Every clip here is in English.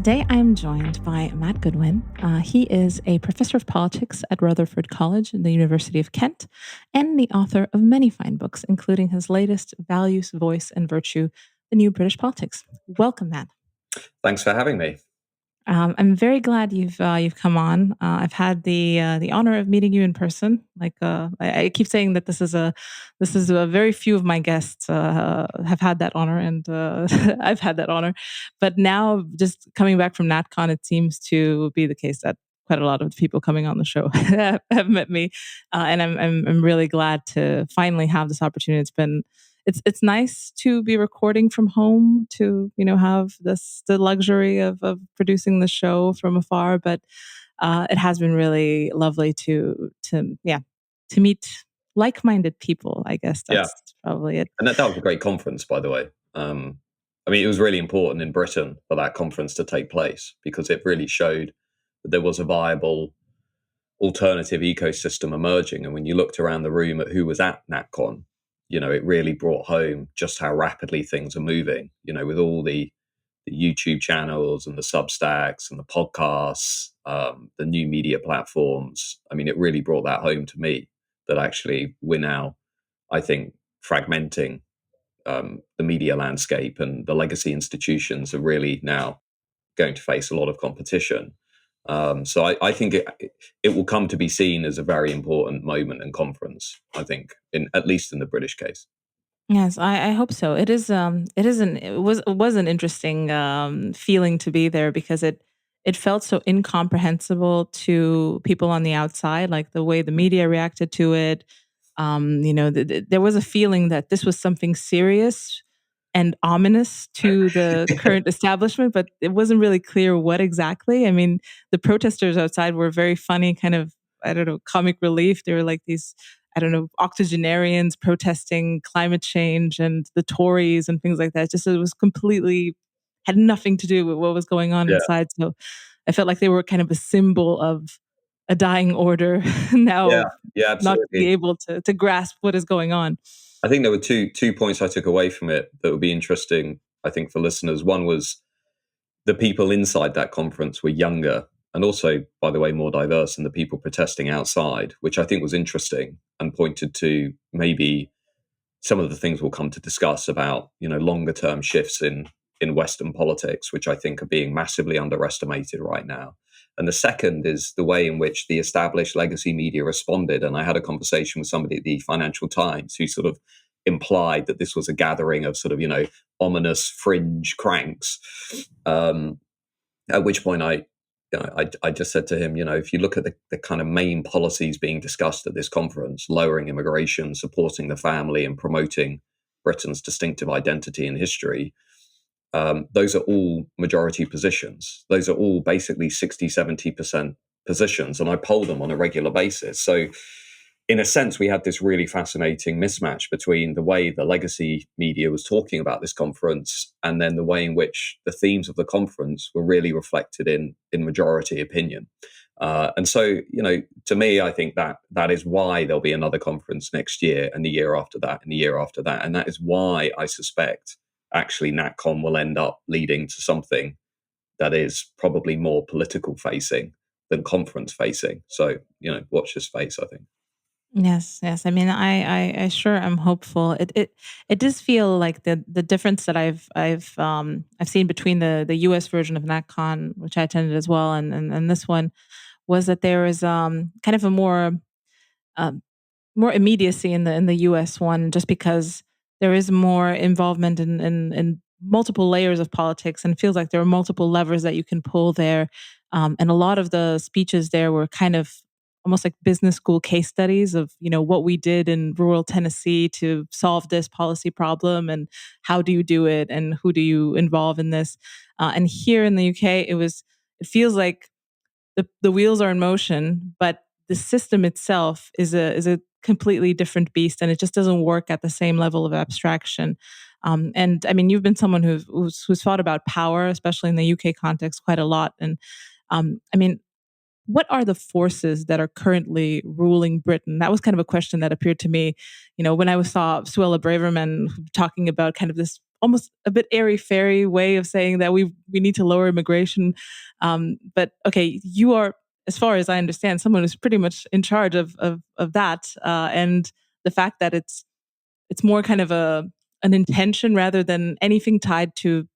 Today, I'm joined by Matt Goodwin. He is a professor of politics at Rutherford College in the University of Kent and the author of many fine books, including his latest, Values, Voice, and Virtue, The New British Politics. Welcome, Matt. Thanks for having me. I'm very glad you've come on. I've had the honor of meeting you in person. I keep saying that this is a very few of my guests have had that honor, and I've had that honor. But now, just coming back from NatCon, it seems to be the case that quite a lot of the people coming on the show have met me, and I'm really glad to finally have this opportunity. It's nice to be recording from home, to have the luxury of producing the show from afar, but it has been really lovely to meet like-minded people. I guess that's probably it. And that was a great conference, by the way. It was really important in Britain for that conference to take place because it really showed that there was a viable alternative ecosystem emerging. And when you looked around the room at who was at NatCon, it really brought home just how rapidly things are moving, with all the YouTube channels and the Substacks and the podcasts, the new media platforms. It really brought that home to me that actually we're now, I think, fragmenting the media landscape, and the legacy institutions are really now going to face a lot of competition. So I think it will come to be seen as a very important moment and conference, I think, at least in the British case. Yes, I hope so. It was an interesting feeling to be there because it felt so incomprehensible to people on the outside, like the way the media reacted to it. There was a feeling that this was something serious and ominous to the current establishment, but it wasn't really clear what exactly. I mean, the protesters outside were very funny, kind of, I don't know, comic relief. They were like these, I don't know, octogenarians protesting climate change and the Tories and things like that. Just it was completely, had nothing to do with what was going on inside. So I felt like they were kind of a symbol of a dying order now, not absolutely. be able to grasp what is going on. I think there were two points I took away from it that would be interesting, I think, for listeners. One was the people inside that conference were younger and also, by the way, more diverse than the people protesting outside, which I think was interesting and pointed to maybe some of the things we'll come to discuss about, longer term shifts in Western politics, which I think are being massively underestimated right now. And the second is the way in which the established legacy media responded. And I had a conversation with somebody at the Financial Times who sort of implied that this was a gathering of sort of, ominous fringe cranks. At which point I just said to him, if you look at the kind of main policies being discussed at this conference, lowering immigration, supporting the family, and promoting Britain's distinctive identity and history, those are all majority positions. Those are all basically 60, 70% positions. And I poll them on a regular basis. So in a sense, we had this really fascinating mismatch between the way the legacy media was talking about this conference and then the way in which the themes of the conference were really reflected in majority opinion. And so, to me, I think that is why there'll be another conference next year and the year after that and the year after that. And that is why I suspect actually NatCon will end up leading to something that is probably more political facing than conference facing. So, watch this space, I think. Yes. I mean, I sure am hopeful. It does feel like the difference that I've seen between the U.S. version of NatCon, which I attended as well, and this one, was that there is kind of a more immediacy in the U.S. one, just because there is more involvement in multiple layers of politics, and it feels like there are multiple levers that you can pull there. And a lot of the speeches there were kind of almost like business school case studies of, what we did in rural Tennessee to solve this policy problem, and how do you do it, and who do you involve in this. And here in the UK, it feels like the wheels are in motion, but the system itself is a completely different beast, and it just doesn't work at the same level of abstraction. And I mean, you've been someone who's thought about power, especially in the UK context, quite a lot. And I mean, what are the forces that are currently ruling Britain? That was kind of a question that appeared to me, when I saw Suella Braverman talking about kind of this almost a bit airy-fairy way of saying that we need to lower immigration. But okay, you are, as far as I understand, someone who's pretty much in charge of that, and the fact that it's more kind of an intention rather than anything tied to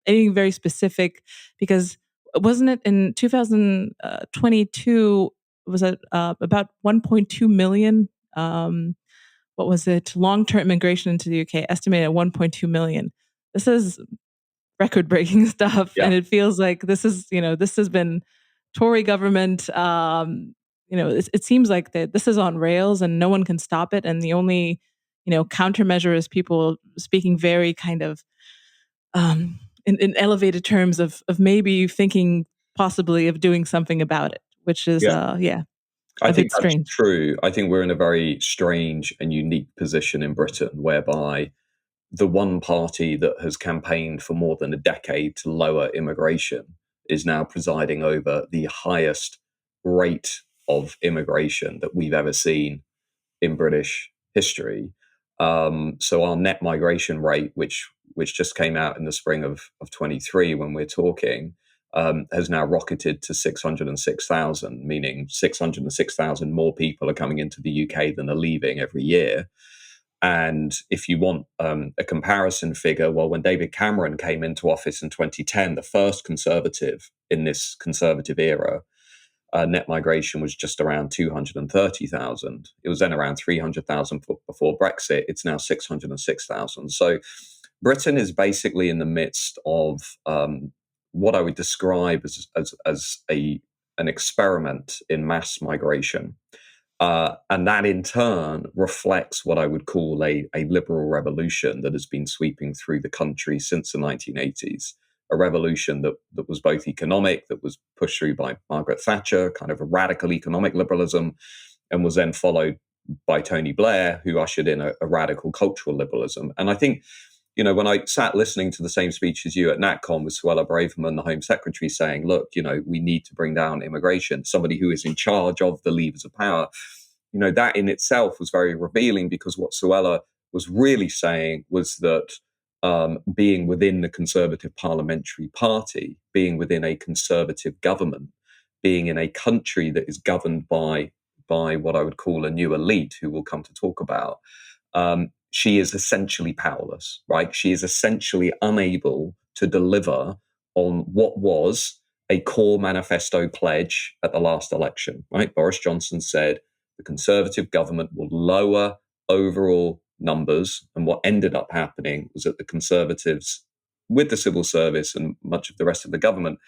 anything very specific. Because wasn't it in 2022 was it about 1.2 million? What was it? Long-term immigration into the UK estimated at 1.2 million. This is record-breaking stuff, Yeah. and it feels like this has been Tory government. It seems like that this is on rails, and no one can stop it. And the only countermeasure is people speaking very kind of in elevated terms of maybe thinking possibly of doing something about it, which is Yeah. I a think bit that's strange. true. I think we're in a very strange and unique position in Britain whereby the one party that has campaigned for more than a decade to lower immigration is now presiding over the highest rate of immigration that we've ever seen in British history. So our net migration rate, which just came out in the spring of 23 when we're talking, has now rocketed to 606,000, meaning 606,000 more people are coming into the UK than are leaving every year. And if you want a comparison figure, well, when David Cameron came into office in 2010, the first Conservative in this Conservative era, net migration was just around 230,000. It was then around 300,000 before Brexit. It's now 606,000. So Britain is basically in the midst of what I would describe as an experiment in mass migration. And that in turn reflects what I would call a liberal revolution that has been sweeping through the country since the 1980s. A revolution that was both economic, that was pushed through by Margaret Thatcher, kind of a radical economic liberalism, and was then followed by Tony Blair, who ushered in a radical cultural liberalism. And I think, when I sat listening to the same speech as you at NatCon with Suella Braverman, the Home Secretary, saying, look, we need to bring down immigration, somebody who is in charge of the levers of power, that in itself was very revealing, because what Suella was really saying was that being within the Conservative Parliamentary Party, being within a Conservative government, being in a country that is governed by what I would call a new elite, who we'll come to talk about, she is essentially powerless, right? She is essentially unable to deliver on what was a core manifesto pledge at the last election, right? Boris Johnson said the Conservative government will lower overall numbers. And what ended up happening was that the Conservatives, with the civil service and much of the rest of the government,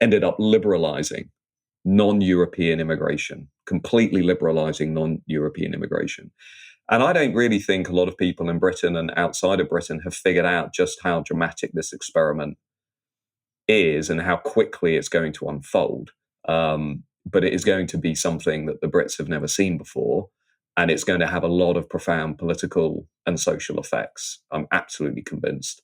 ended up liberalising non-European immigration, completely liberalising non-European immigration. And I don't really think a lot of people in Britain and outside of Britain have figured out just how dramatic this experiment is and how quickly it's going to unfold. But it is going to be something that the Brits have never seen before. And it's going to have a lot of profound political and social effects. I'm absolutely convinced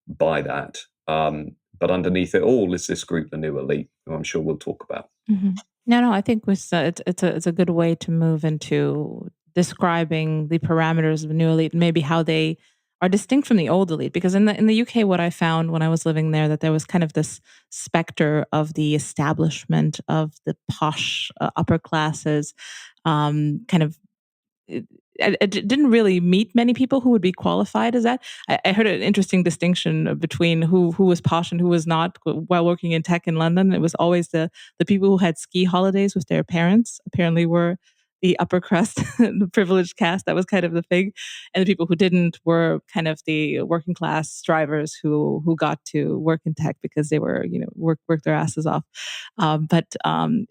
by that. But underneath it all is this group, the new elite, who I'm sure we'll talk about. Mm-hmm. No, I think it's a good way to move into describing the parameters of the new elite and maybe how they are distinct from the old elite. Because in the UK, what I found when I was living there, that there was kind of this specter of the establishment of the posh upper classes, kind of I didn't really meet many people who would be qualified as that. I heard an interesting distinction between who was posh and who was not while working in tech in London. It was always the people who had ski holidays with their parents, apparently were the upper crust, the privileged caste. That was kind of the thing. And the people who didn't were kind of the working class drivers who got to work in tech because they were, work their asses off. But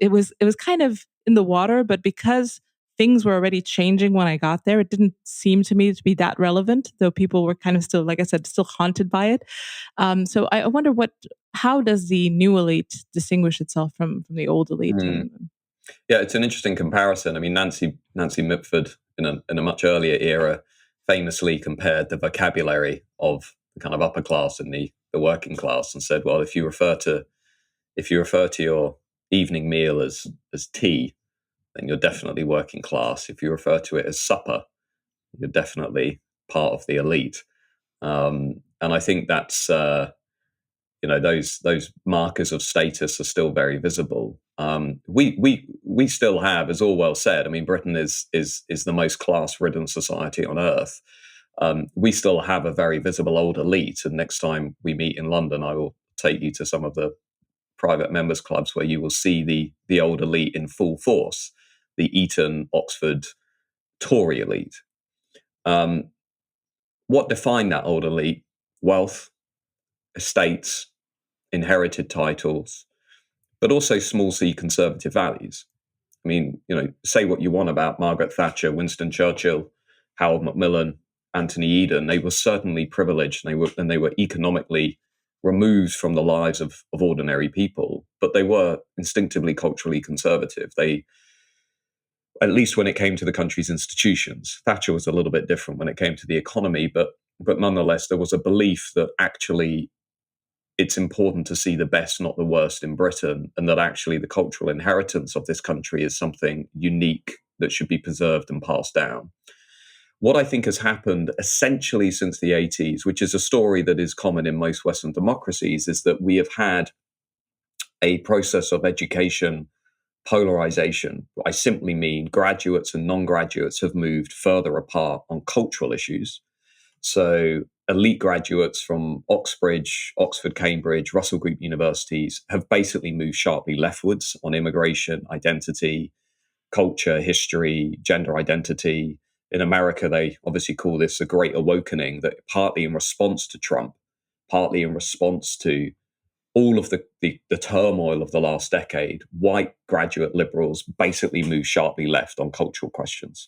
it was kind of in the water, but because things were already changing when I got there, it didn't seem to me to be that relevant, though people were kind of still, like I said, still haunted by it. So I wonder how does the new elite distinguish itself from the old elite? Yeah, it's an interesting comparison. I mean, Nancy Mitford in a much earlier era famously compared the vocabulary of the kind of upper class and the working class, and said, well, if you refer to your evening meal as tea, then you're definitely working class. If you refer to it as supper, you're definitely part of the elite. And I think that's those markers of status are still very visible. We still have, as Orwell said, I mean, Britain is the most class-ridden society on earth. We still have a very visible old elite, and next time we meet in London, I will take you to some of the private members clubs where you will see the old elite in full force, the Eton, Oxford, Tory elite. What defined that old elite? Wealth, estates, inherited titles, but also small c conservative values. I mean, say what you want about Margaret Thatcher, Winston Churchill, Harold Macmillan, Anthony Eden. They were certainly privileged, and they were economically removed from the lives of ordinary people, but they were instinctively culturally conservative. They, at least when it came to the country's institutions. Thatcher was a little bit different when it came to the economy, but nonetheless, there was a belief that actually it's important to see the best, not the worst in Britain, and that actually the cultural inheritance of this country is something unique that should be preserved and passed down. What I think has happened essentially since the 80s, which is a story that is common in most Western democracies, is that we have had a process of education polarization. I simply mean graduates and non-graduates have moved further apart on cultural issues. So elite graduates from Oxbridge, Oxford, Cambridge, Russell Group universities have basically moved sharply leftwards on immigration, identity, culture, history, gender identity. In America, they obviously call this a great awakening, that partly in response to Trump, partly in response to all of the turmoil of the last decade, white graduate liberals basically moved sharply left on cultural questions.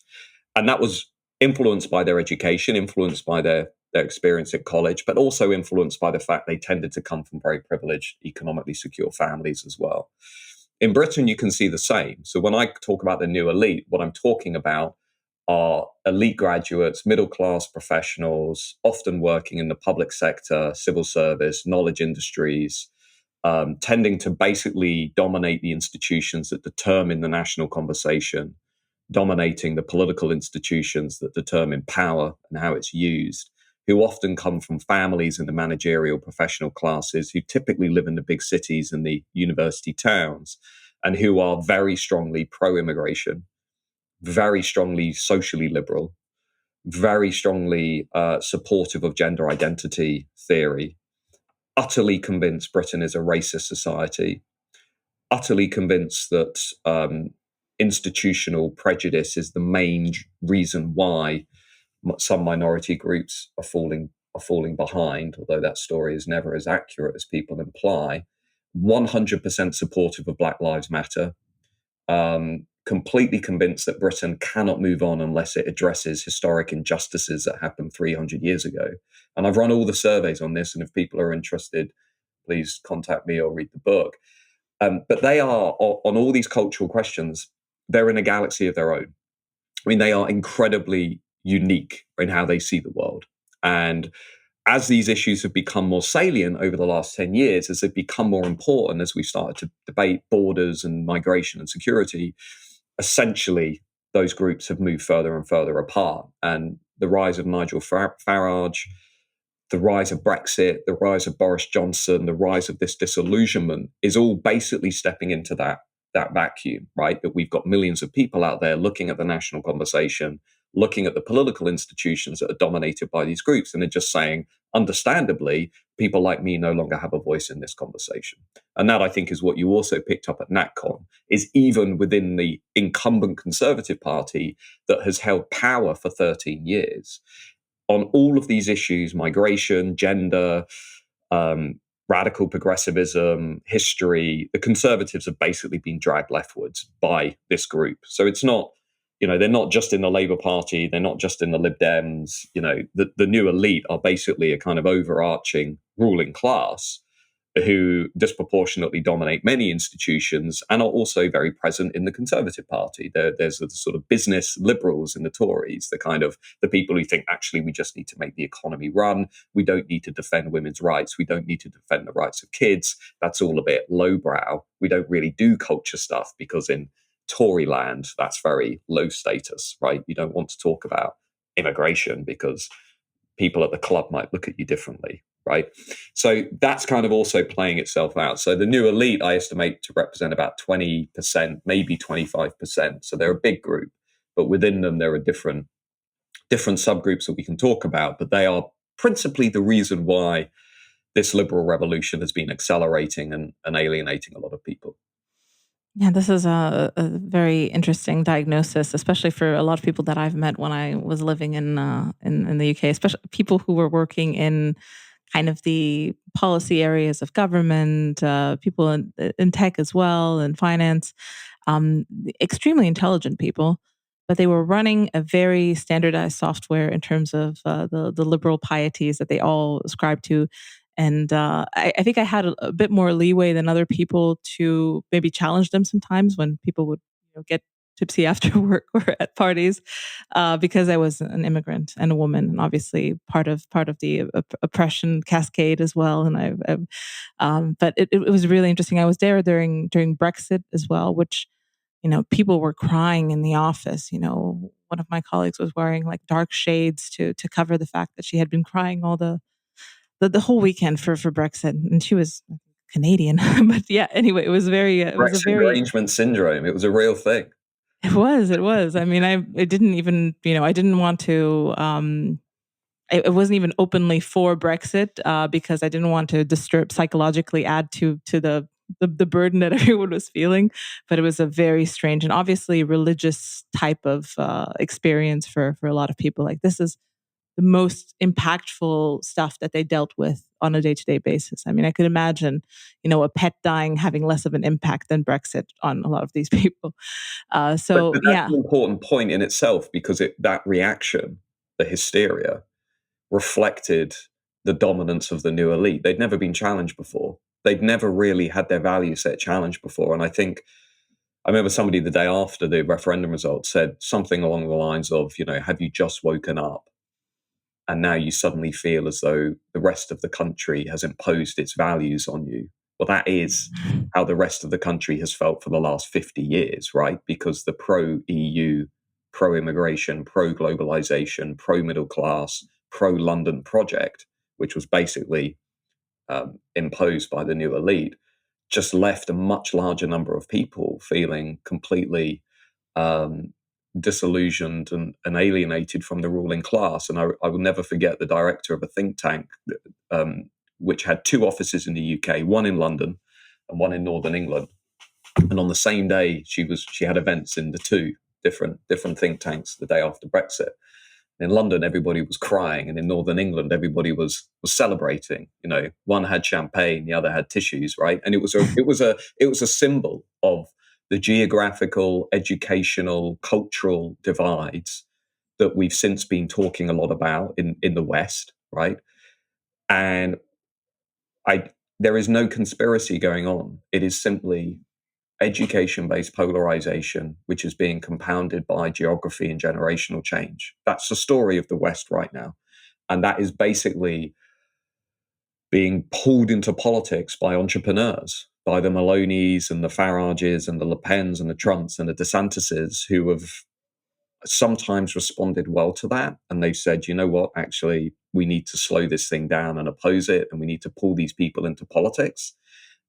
And that was influenced by their education, influenced by their experience at college, but also influenced by the fact they tended to come from very privileged, economically secure families as well. In Britain, you can see the same. So when I talk about the new elite, what I'm talking about are elite graduates, middle-class professionals, often working in the public sector, civil service, knowledge industries, tending to basically dominate the institutions that determine the national conversation, dominating the political institutions that determine power and how it's used, who often come from families in the managerial professional classes, who typically live in the big cities and the university towns, and who are very strongly pro-immigration, very strongly socially liberal, very strongly supportive of gender identity theory, utterly convinced Britain is a racist society, utterly convinced that institutional prejudice is the main reason why some minority groups are falling behind, although that story is never as accurate as people imply. 100% supportive of Black Lives Matter, completely convinced that Britain cannot move on unless it addresses historic injustices that happened 300 years ago. And I've run all the surveys on this, and if people are interested, please contact me or read the book. But they are, on all these cultural questions, they're in a galaxy of their own. I mean, they are incredibly unique in how they see the world. And as these issues have become more salient over the last 10 years, as they've become more important, as we've started to debate borders and migration and security, essentially those groups have moved further and further apart. And the rise of Nigel Farage, the rise of Brexit, the rise of Boris Johnson, the rise of this disillusionment is all basically stepping into that vacuum, right? That we've got millions of people out there looking at the national conversation, looking at the political institutions that are dominated by these groups, and they're just saying, understandably, people like me no longer have a voice in this conversation. And that, I think, is what you also picked up at NatCon, is even within the incumbent Conservative Party that has held power for 13 years, on all of these issues, migration, gender, radical progressivism, history, the Conservatives have basically been dragged leftwards by this group. So it's not, they're not just in the Labour Party, they're not just in the Lib Dems, the new elite are basically a kind of overarching ruling class who disproportionately dominate many institutions and are also very present in the Conservative Party. There's the sort of business liberals in the Tories, the people who think, actually, we just need to make the economy run. We don't need to defend women's rights. We don't need to defend the rights of kids. That's all a bit lowbrow. We don't really do culture stuff because in Tory land, that's very low status, right? You don't want to talk about immigration because people at the club might look at you differently, right? So that's kind of also playing itself out. So the new elite, I estimate to represent about 20%, maybe 25%. So they're a big group, but within them, there are different subgroups that we can talk about, but they are principally the reason why this liberal revolution has been accelerating and alienating a lot of people. Yeah, this is a very interesting diagnosis, especially for a lot of people that I've met when I was living in the UK, especially people who were working in kind of the policy areas of government, people in tech as well, and finance, extremely intelligent people, but they were running a very standardized software in terms of the liberal pieties that they all ascribe to. And I think I had a bit more leeway than other people to maybe challenge them sometimes when people would get tipsy after work or at parties, because I was an immigrant and a woman, and obviously part of the oppression cascade as well. And but it was really interesting. I was there during Brexit as well, which people were crying in the office. One of my colleagues was wearing like dark shades to cover the fact that she had been crying all the whole weekend for Brexit, and she was Canadian. But yeah, anyway, it was very it was a Brexit very derangement syndrome. It was a real thing. it was. I mean, it didn't even I didn't want to. I wasn't even openly for Brexit, because I didn't want to disturb psychologically, add to the burden that everyone was feeling. But it was a very strange and obviously religious type of experience for a lot of people. Like, this is the most impactful stuff that they dealt with on a day-to-day basis. I mean, I could imagine, a pet dying having less of an impact than Brexit on a lot of these people. So But that's yeah. an important point in itself, because that reaction, the hysteria, reflected the dominance of the new elite. They'd never been challenged before. They'd never really had their value set challenged before. And I remember somebody the day after the referendum results said something along the lines of, have you just woken up? And now you suddenly feel as though the rest of the country has imposed its values on you. Well, that is how the rest of the country has felt for the last 50 years, right? Because the pro EU, pro immigration, pro globalization, pro middle class, pro London project, which was basically imposed by the new elite, just left a much larger number of people feeling completely disillusioned and alienated from the ruling class. And I will never forget the director of a think tank, which had two offices in the UK, one in London and one in Northern England. And on the same day, she had events in the two different think tanks the day after Brexit. In London, everybody was crying, and in Northern England, everybody was celebrating. One had champagne, the other had tissues, right? And it was a symbol of the geographical, educational, cultural divides that we've since been talking a lot about in the West, right? And there is no conspiracy going on. It is simply education-based polarization, which is being compounded by geography and generational change. That's the story of the West right now. And that is basically being pulled into politics by entrepreneurs, by the Maloneys and the Farages and the Le Pens and the Trumps and the DeSantises, who have sometimes responded well to that. And they've said, you know what, actually, we need to slow this thing down and oppose it, and we need to pull these people into politics.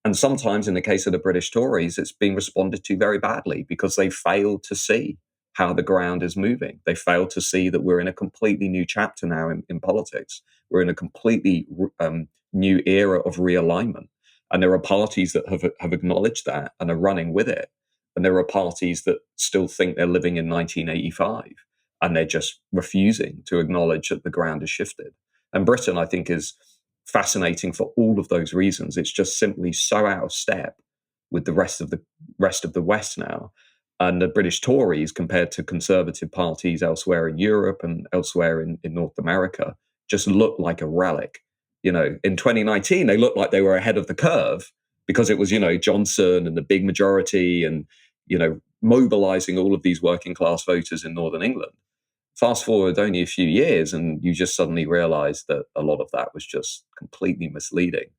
And sometimes, in the case of the British Tories, it's being responded to very badly because they failed to see how the ground is moving. They failed to see that we're in a completely new chapter now in politics. We're in a completely new era of realignment. And there are parties that have acknowledged that and are running with it. And there are parties that still think they're living in 1985, and they're just refusing to acknowledge that the ground has shifted. And Britain, I think, is fascinating for all of those reasons. It's just simply so out of step with the rest of the West now. And the British Tories, compared to conservative parties elsewhere in Europe and elsewhere in North America, just look like a relic. In 2019, they looked like they were ahead of the curve because it was, Johnson and the big majority and, mobilizing all of these working class voters in Northern England. Fast forward only a few years, and you just suddenly realize that a lot of that was just completely misleading.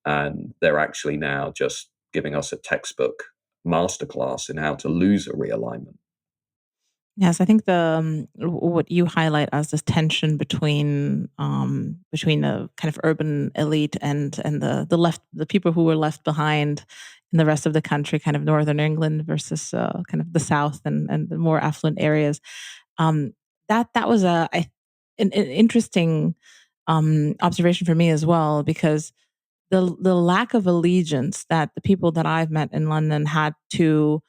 And they're actually now just giving us a textbook masterclass in how to lose a realignment. Yes, I think what you highlight as this tension between the kind of urban elite and the people who were left behind in the rest of the country, kind of northern England versus kind of the south and the more affluent areas. Um, that was an interesting observation for me as well, because the lack of allegiance that the people that I've met in London had to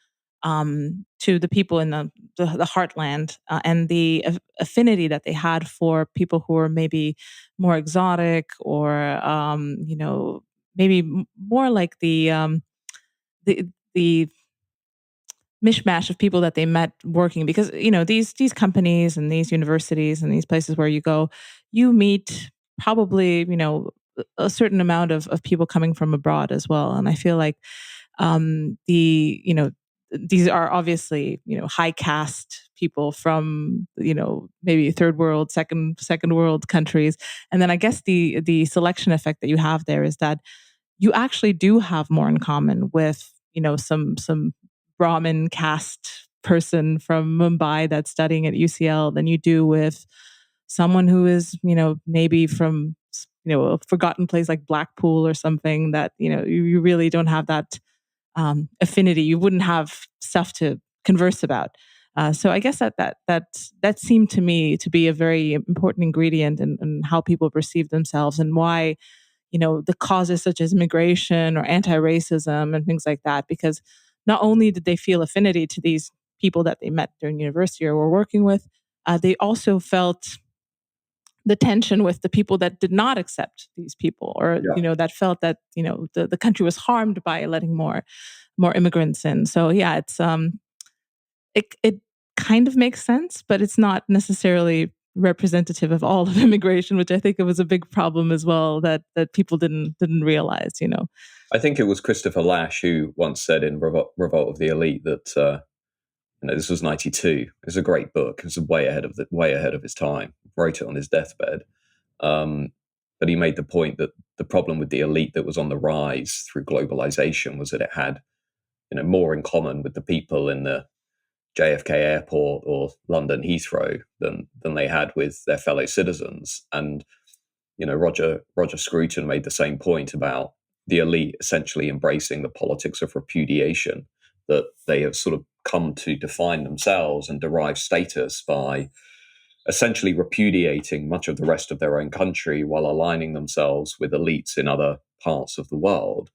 the people in the heartland, and the affinity that they had for people who were maybe more exotic, or maybe more like the mishmash of people that they met working, because these companies and these universities and these places where you go, you meet probably a certain amount of people coming from abroad as well. And I feel like these are obviously high caste people from maybe third world, second world countries. And then I guess the selection effect that you have there is that you actually do have more in common with some Brahmin caste person from Mumbai that's studying at UCL than you do with someone who is maybe from a forgotten place like Blackpool or something, that you really don't have that affinity. You wouldn't have stuff to converse about. So I guess that seemed to me to be a very important ingredient in how people perceive themselves, and why the causes such as immigration or anti-racism and things like that. Because not only did they feel affinity to these people that they met during university or were working with, they also felt the tension with the people that did not accept these people, or Yeah. that felt that the country was harmed by letting more immigrants in. So yeah, it kind of makes sense, but it's not necessarily representative of all of immigration, which I think it was a big problem as well, that people didn't realize. I think it was Christopher Lash who once said in Revolt of the Elite that this was '92. It's a great book. It's way ahead of his time. Wrote it on his deathbed, um, but he made the point that the problem with the elite that was on the rise through globalization was that it had more in common with the people in the JFK Airport or London Heathrow than they had with their fellow citizens. And Roger Scruton made the same point about the elite essentially embracing the politics of repudiation, that they have sort of come to define themselves and derive status by essentially repudiating much of the rest of their own country while aligning themselves with elites in other parts of the world.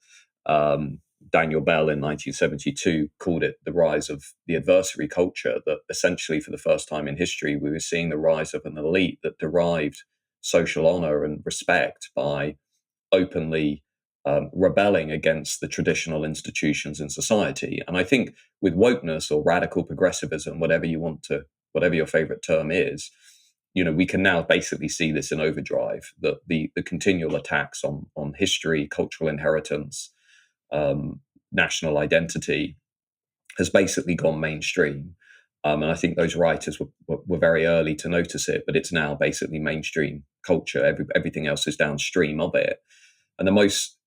Um, Daniel Bell in 1972 called it the rise of the adversary culture, that essentially for the first time in history, we were seeing the rise of an elite that derived social honor and respect by openly rebelling against the traditional institutions in society. And I think with wokeness or radical progressivism, whatever your favorite term is, we can now basically see this in overdrive, that the continual attacks on history, cultural inheritance, national identity has basically gone mainstream. And I think those writers were very early to notice it, but it's now basically mainstream culture. Everything else is downstream of it. And the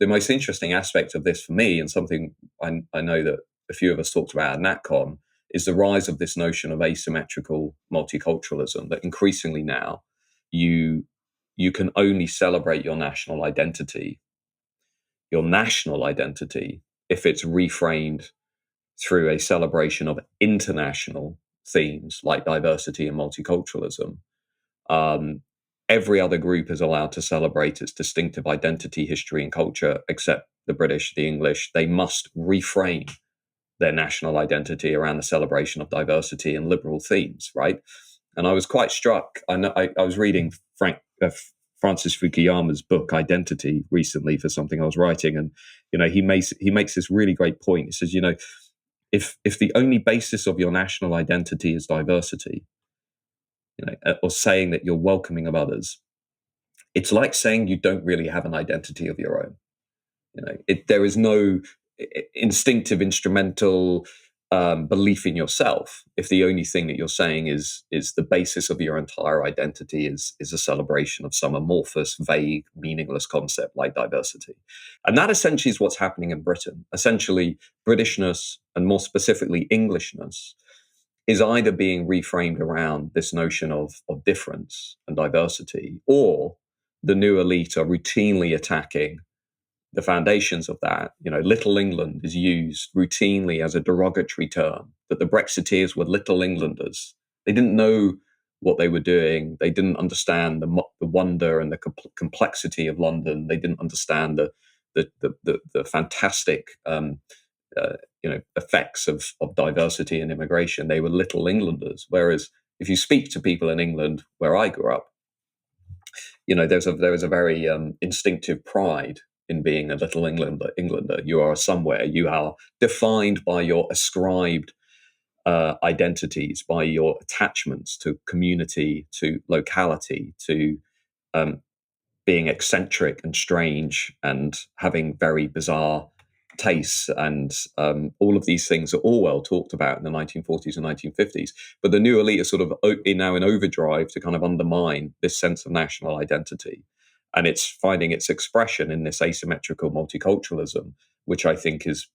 most interesting aspect of this for me, and something I know that a few of us talked about at NatCon, is the rise of this notion of asymmetrical multiculturalism, that increasingly now you can only celebrate your national identity, if it's reframed through a celebration of international themes like diversity and multiculturalism. Um, every other group is allowed to celebrate its distinctive identity, history, and culture, except the British, the English. They must reframe their national identity around the celebration of diversity and liberal themes, right? And I was quite struck. I was reading Francis Fukuyama's book Identity recently for something I was writing, and he makes this really great point. He says, if the only basis of your national identity is diversity, or saying that you're welcoming of others, it's like saying you don't really have an identity of your own. There is no instinctive, instrumental belief in yourself if the only thing that you're saying is the basis of your entire identity is a celebration of some amorphous, vague, meaningless concept like diversity. And that essentially is what's happening in Britain. Essentially, Britishness, and more specifically Englishness, is either being reframed around this notion of difference and diversity, or the new elite are routinely attacking the foundations of that. Little England is used routinely as a derogatory term, that the Brexiteers were little Englanders. They didn't know what they were doing. They didn't understand the wonder and the complexity of London. They didn't understand the fantastic effects of diversity and immigration. They were little Englanders. Whereas if you speak to people in England, where I grew up, there was a very instinctive pride in being a little Englander. You are somewhere. You are defined by your ascribed identities, by your attachments to community, to locality, to being eccentric and strange and having very bizarre tastes. And all of these things are all well talked about in the 1940s and 1950s. But the new elite is sort of now in overdrive to kind of undermine this sense of national identity. And it's finding its expression in this asymmetrical multiculturalism, which I think is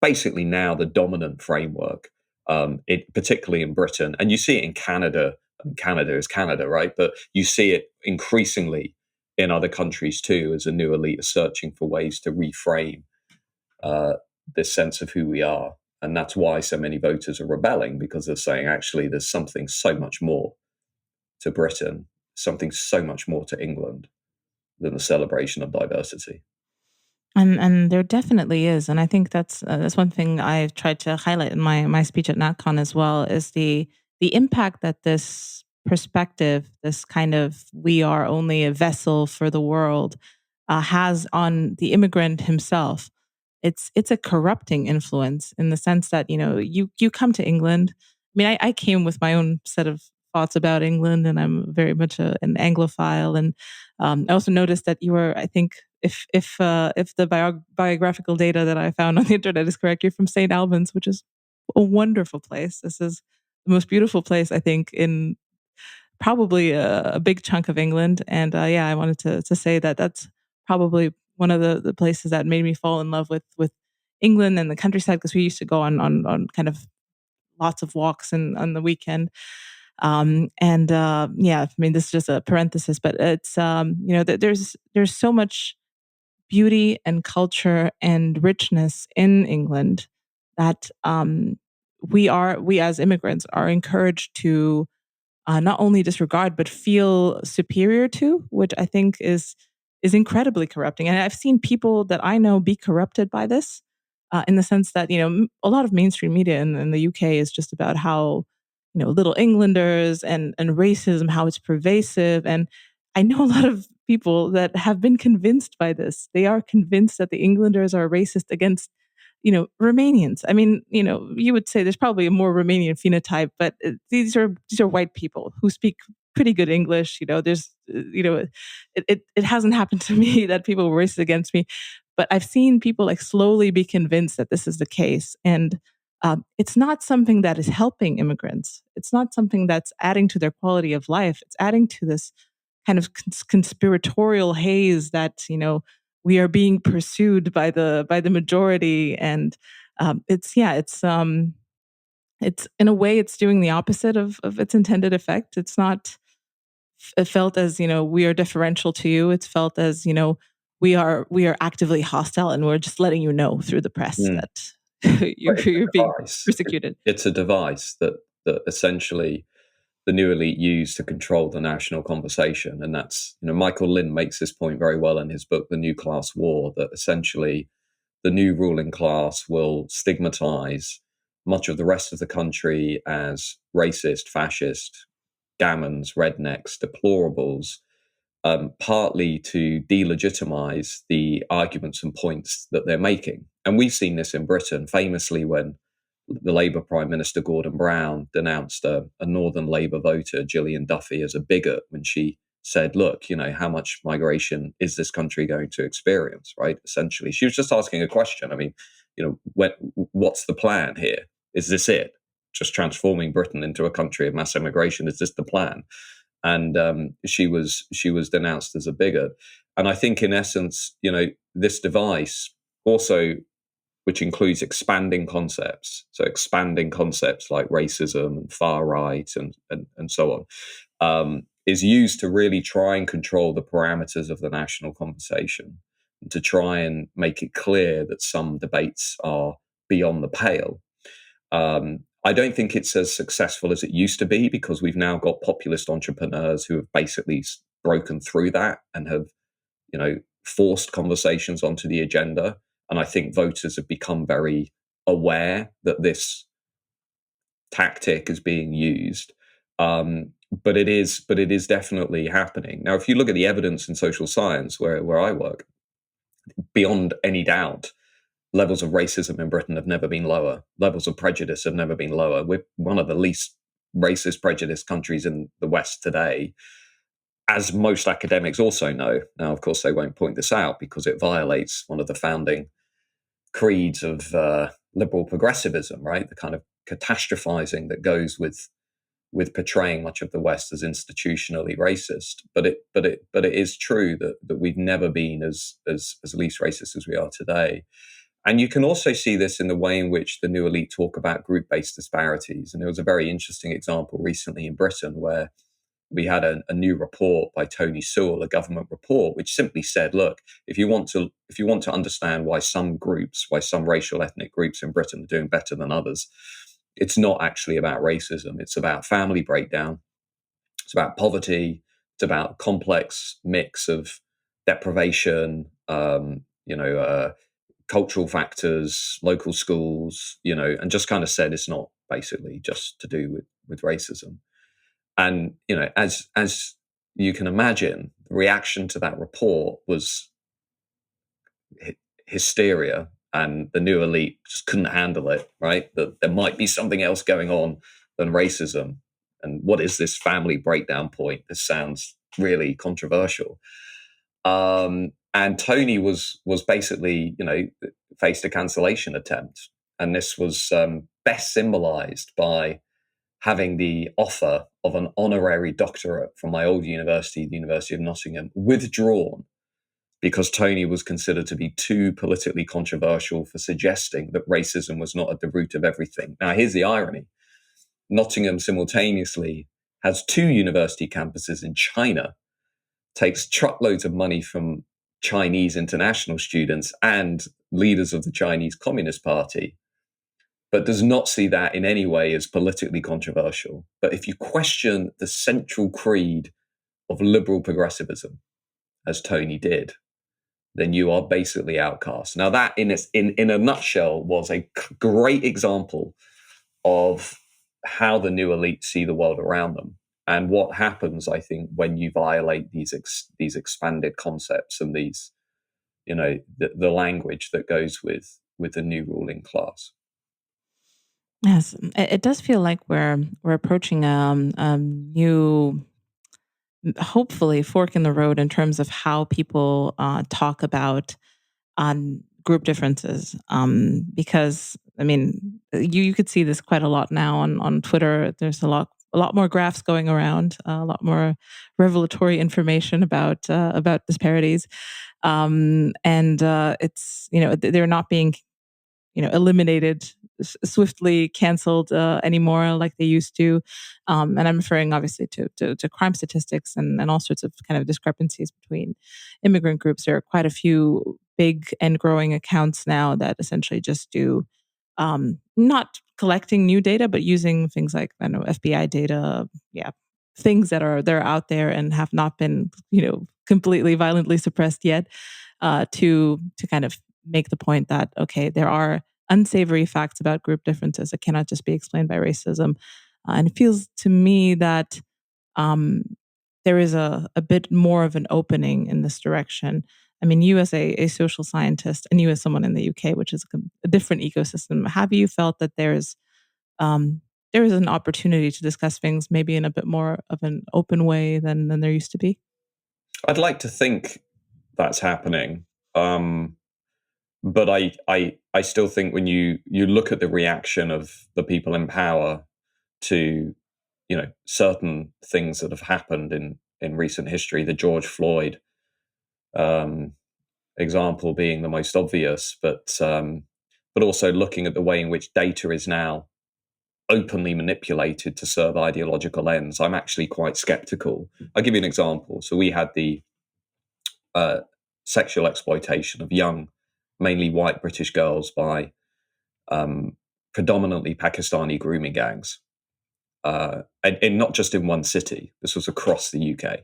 basically now the dominant framework, particularly in Britain. And you see it in Canada. Canada is Canada, right? But you see it increasingly in other countries too, as a new elite is searching for ways to reframe this sense of who we are. And that's why so many voters are rebelling, because they're saying, actually, there's something so much more to Britain, something so much more to England than the celebration of diversity. And there definitely is, and I think that's one thing I've tried to highlight in my speech at NatCon as well, is the impact that this perspective, this kind of we are only a vessel for the world, has on the immigrant himself. It's a corrupting influence in the sense that you come to England. I mean, I came with my own set of thoughts about England, and I'm very much an Anglophile. And I also noticed that you were, I think, if the biographical data that I found on the internet is correct, you're from St. Albans, which is a wonderful place. This is the most beautiful place, I think, in probably a big chunk of England. And yeah, I wanted to say that that's probably one of the places that made me fall in love with England and the countryside, because we used to go on kind of lots of walks and on the weekend. And yeah, I mean, this is just a parenthesis, but it's there's so much beauty and culture and richness in England that we as immigrants are encouraged to not only disregard but feel superior to, which I think is incredibly corrupting. And I've seen people that I know be corrupted by this, in the sense that a lot of mainstream media in the UK is just about how little Englanders and racism, how it's pervasive. And I know a lot of people that have been convinced by this. They are convinced that the Englanders are racist against Romanians. I mean, you would say there's probably a more Romanian phenotype, but these are white people who speak pretty good English. There's it hasn't happened to me that people were racist against me, but I've seen people like slowly be convinced that this is the case. And it's not something that is helping immigrants. It's not something that's adding to their quality of life. It's adding to this kind of conspiratorial haze that we are being pursued by the majority. And it's in a way it's doing the opposite of its intended effect. It's not felt as we are differential to you. It's felt as we are actively hostile, and we're just letting you know through the press that you're being persecuted. It's a device that essentially the new elite use to control the national conversation. And that's, Michael Lind makes this point very well in his book, The New Class War, that essentially the new ruling class will stigmatize much of the rest of the country as racist, fascist, gammons, rednecks, deplorables, partly to delegitimize the arguments and points that they're making. And we've seen this in Britain famously when the Labour Prime Minister Gordon Brown denounced a Northern Labour voter, Gillian Duffy, as a bigot when she said, look, how much migration is this country going to experience, right? Essentially, she was just asking a question. I mean, what's the plan here? Is this it? Just transforming Britain into a country of mass immigration? Is this the plan? And she was denounced as a bigot. And I think, in essence, this device also which includes expanding concepts. So expanding concepts like racism and far right and so on, is used to really try and control the parameters of the national conversation, and to try and make it clear that some debates are beyond the pale. I don't think it's as successful as it used to be, because we've now got populist entrepreneurs who have basically broken through that and have, forced conversations onto the agenda. And I think voters have become very aware that this tactic is being used. But it is definitely happening. Now, if you look at the evidence in social science, where I work, beyond any doubt, levels of racism in Britain have never been lower. Levels of prejudice have never been lower. We're one of the least racist, prejudiced countries in the West today, as most academics also know. Now, of course, they won't point this out because it violates one of the founding creeds of liberal progressivism, right? The kind of catastrophizing that goes with portraying much of the West as institutionally racist. But it is true that we've never been as least racist as we are today. And you can also see this in the way in which the new elite talk about group-based disparities. And there was a very interesting example recently in Britain where we had a new report by Tony Sewell, a government report, which simply said, look, if you want to understand why some racial ethnic groups in Britain are doing better than others, it's not actually about racism. It's about family breakdown. It's about poverty. It's about a complex mix of deprivation, cultural factors, local schools, and just kind of said it's not basically just to do with racism. And, as you can imagine, the reaction to that report was hysteria, and the new elite just couldn't handle it, right? That there might be something else going on than racism. And what is this family breakdown point? This sounds really controversial. And Tony was basically, faced a cancellation attempt. And this was best symbolized by having the offer of an honorary doctorate from my old university, the University of Nottingham, withdrawn because Tony was considered to be too politically controversial for suggesting that racism was not at the root of everything. Now, here's the irony. Nottingham simultaneously has 2 university campuses in China, takes truckloads of money from Chinese international students and leaders of the Chinese Communist Party, but does not see that in any way as politically controversial. But if you question the central creed of liberal progressivism, as Tony did, then you are basically outcast. Now, that in a nutshell was a great example of how the new elite see the world around them, and what happens, I think, when you violate these expanded concepts and these, the language that goes with the new ruling class. Yes, it does feel like we're approaching a new, hopefully, fork in the road in terms of how people talk about group differences. Because I mean, you could see this quite a lot now on Twitter. There's a lot more graphs going around, a lot more revelatory information about disparities, and it's they're not being eliminated, swiftly canceled anymore like they used to. And I'm referring obviously to crime statistics and all sorts of kind of discrepancies between immigrant groups. There are quite a few big and growing accounts now that essentially just do not collecting new data, but using things like, I don't know, FBI data, things that are out there and have not been completely violently suppressed yet, to kind of make the point that, okay, there are unsavory facts about group differences that cannot just be explained by racism. And it feels to me that there is a bit more of an opening in this direction. I mean, you as a social scientist, and you as someone in the UK, which is a different ecosystem, have you felt that there is an opportunity to discuss things maybe in a bit more of an open way than there used to be? I'd like to think that's happening. But I still think when you look at the reaction of the people in power to certain things that have happened in recent history, the George Floyd example being the most obvious, but but also looking at the way in which data is now openly manipulated to serve ideological ends, I'm actually quite skeptical. I'll give you an example. So we had the sexual exploitation of young, mainly white British girls by predominantly Pakistani grooming gangs, and not just in one city. This was across the UK,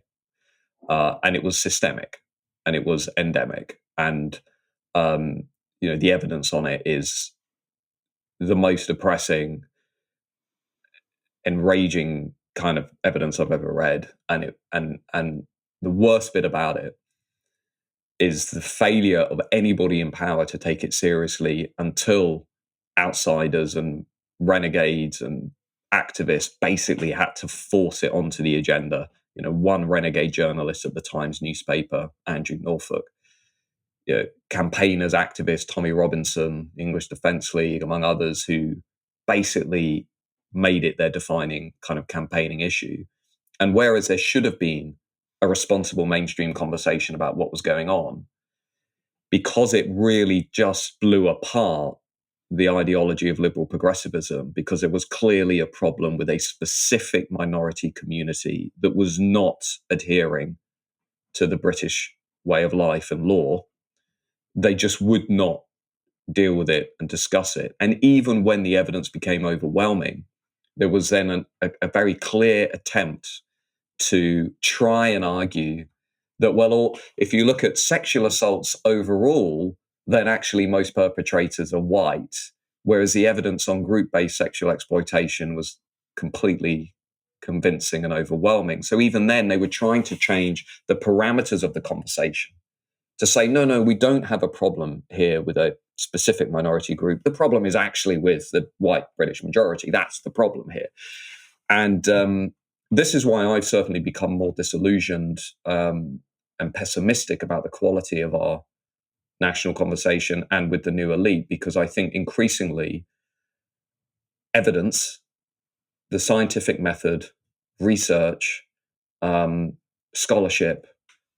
and it was systemic, and it was endemic, and the evidence on it is the most depressing, enraging kind of evidence I've ever read, and the worst bit about it is the failure of anybody in power to take it seriously until outsiders and renegades and activists basically had to force it onto the agenda. One renegade journalist at the Times newspaper, Andrew Norfolk, campaigners, activists, Tommy Robinson, English Defence League, among others, who basically made it their defining kind of campaigning issue. And whereas there should have been a responsible mainstream conversation about what was going on, because it really just blew apart the ideology of liberal progressivism, because there was clearly a problem with a specific minority community that was not adhering to the British way of life and law, they just would not deal with it and discuss it. And even when the evidence became overwhelming, there was then a very clear attempt to try and argue that, well, if you look at sexual assaults overall, then actually most perpetrators are white, whereas the evidence on group-based sexual exploitation was completely convincing and overwhelming. So even then, they were trying to change the parameters of the conversation to say, no, we don't have a problem here with a specific minority group. The problem is actually with the white British majority. That's the problem here. And this is why I've certainly become more disillusioned and pessimistic about the quality of our national conversation and with the new elite, because I think increasingly evidence, the scientific method, research, scholarship,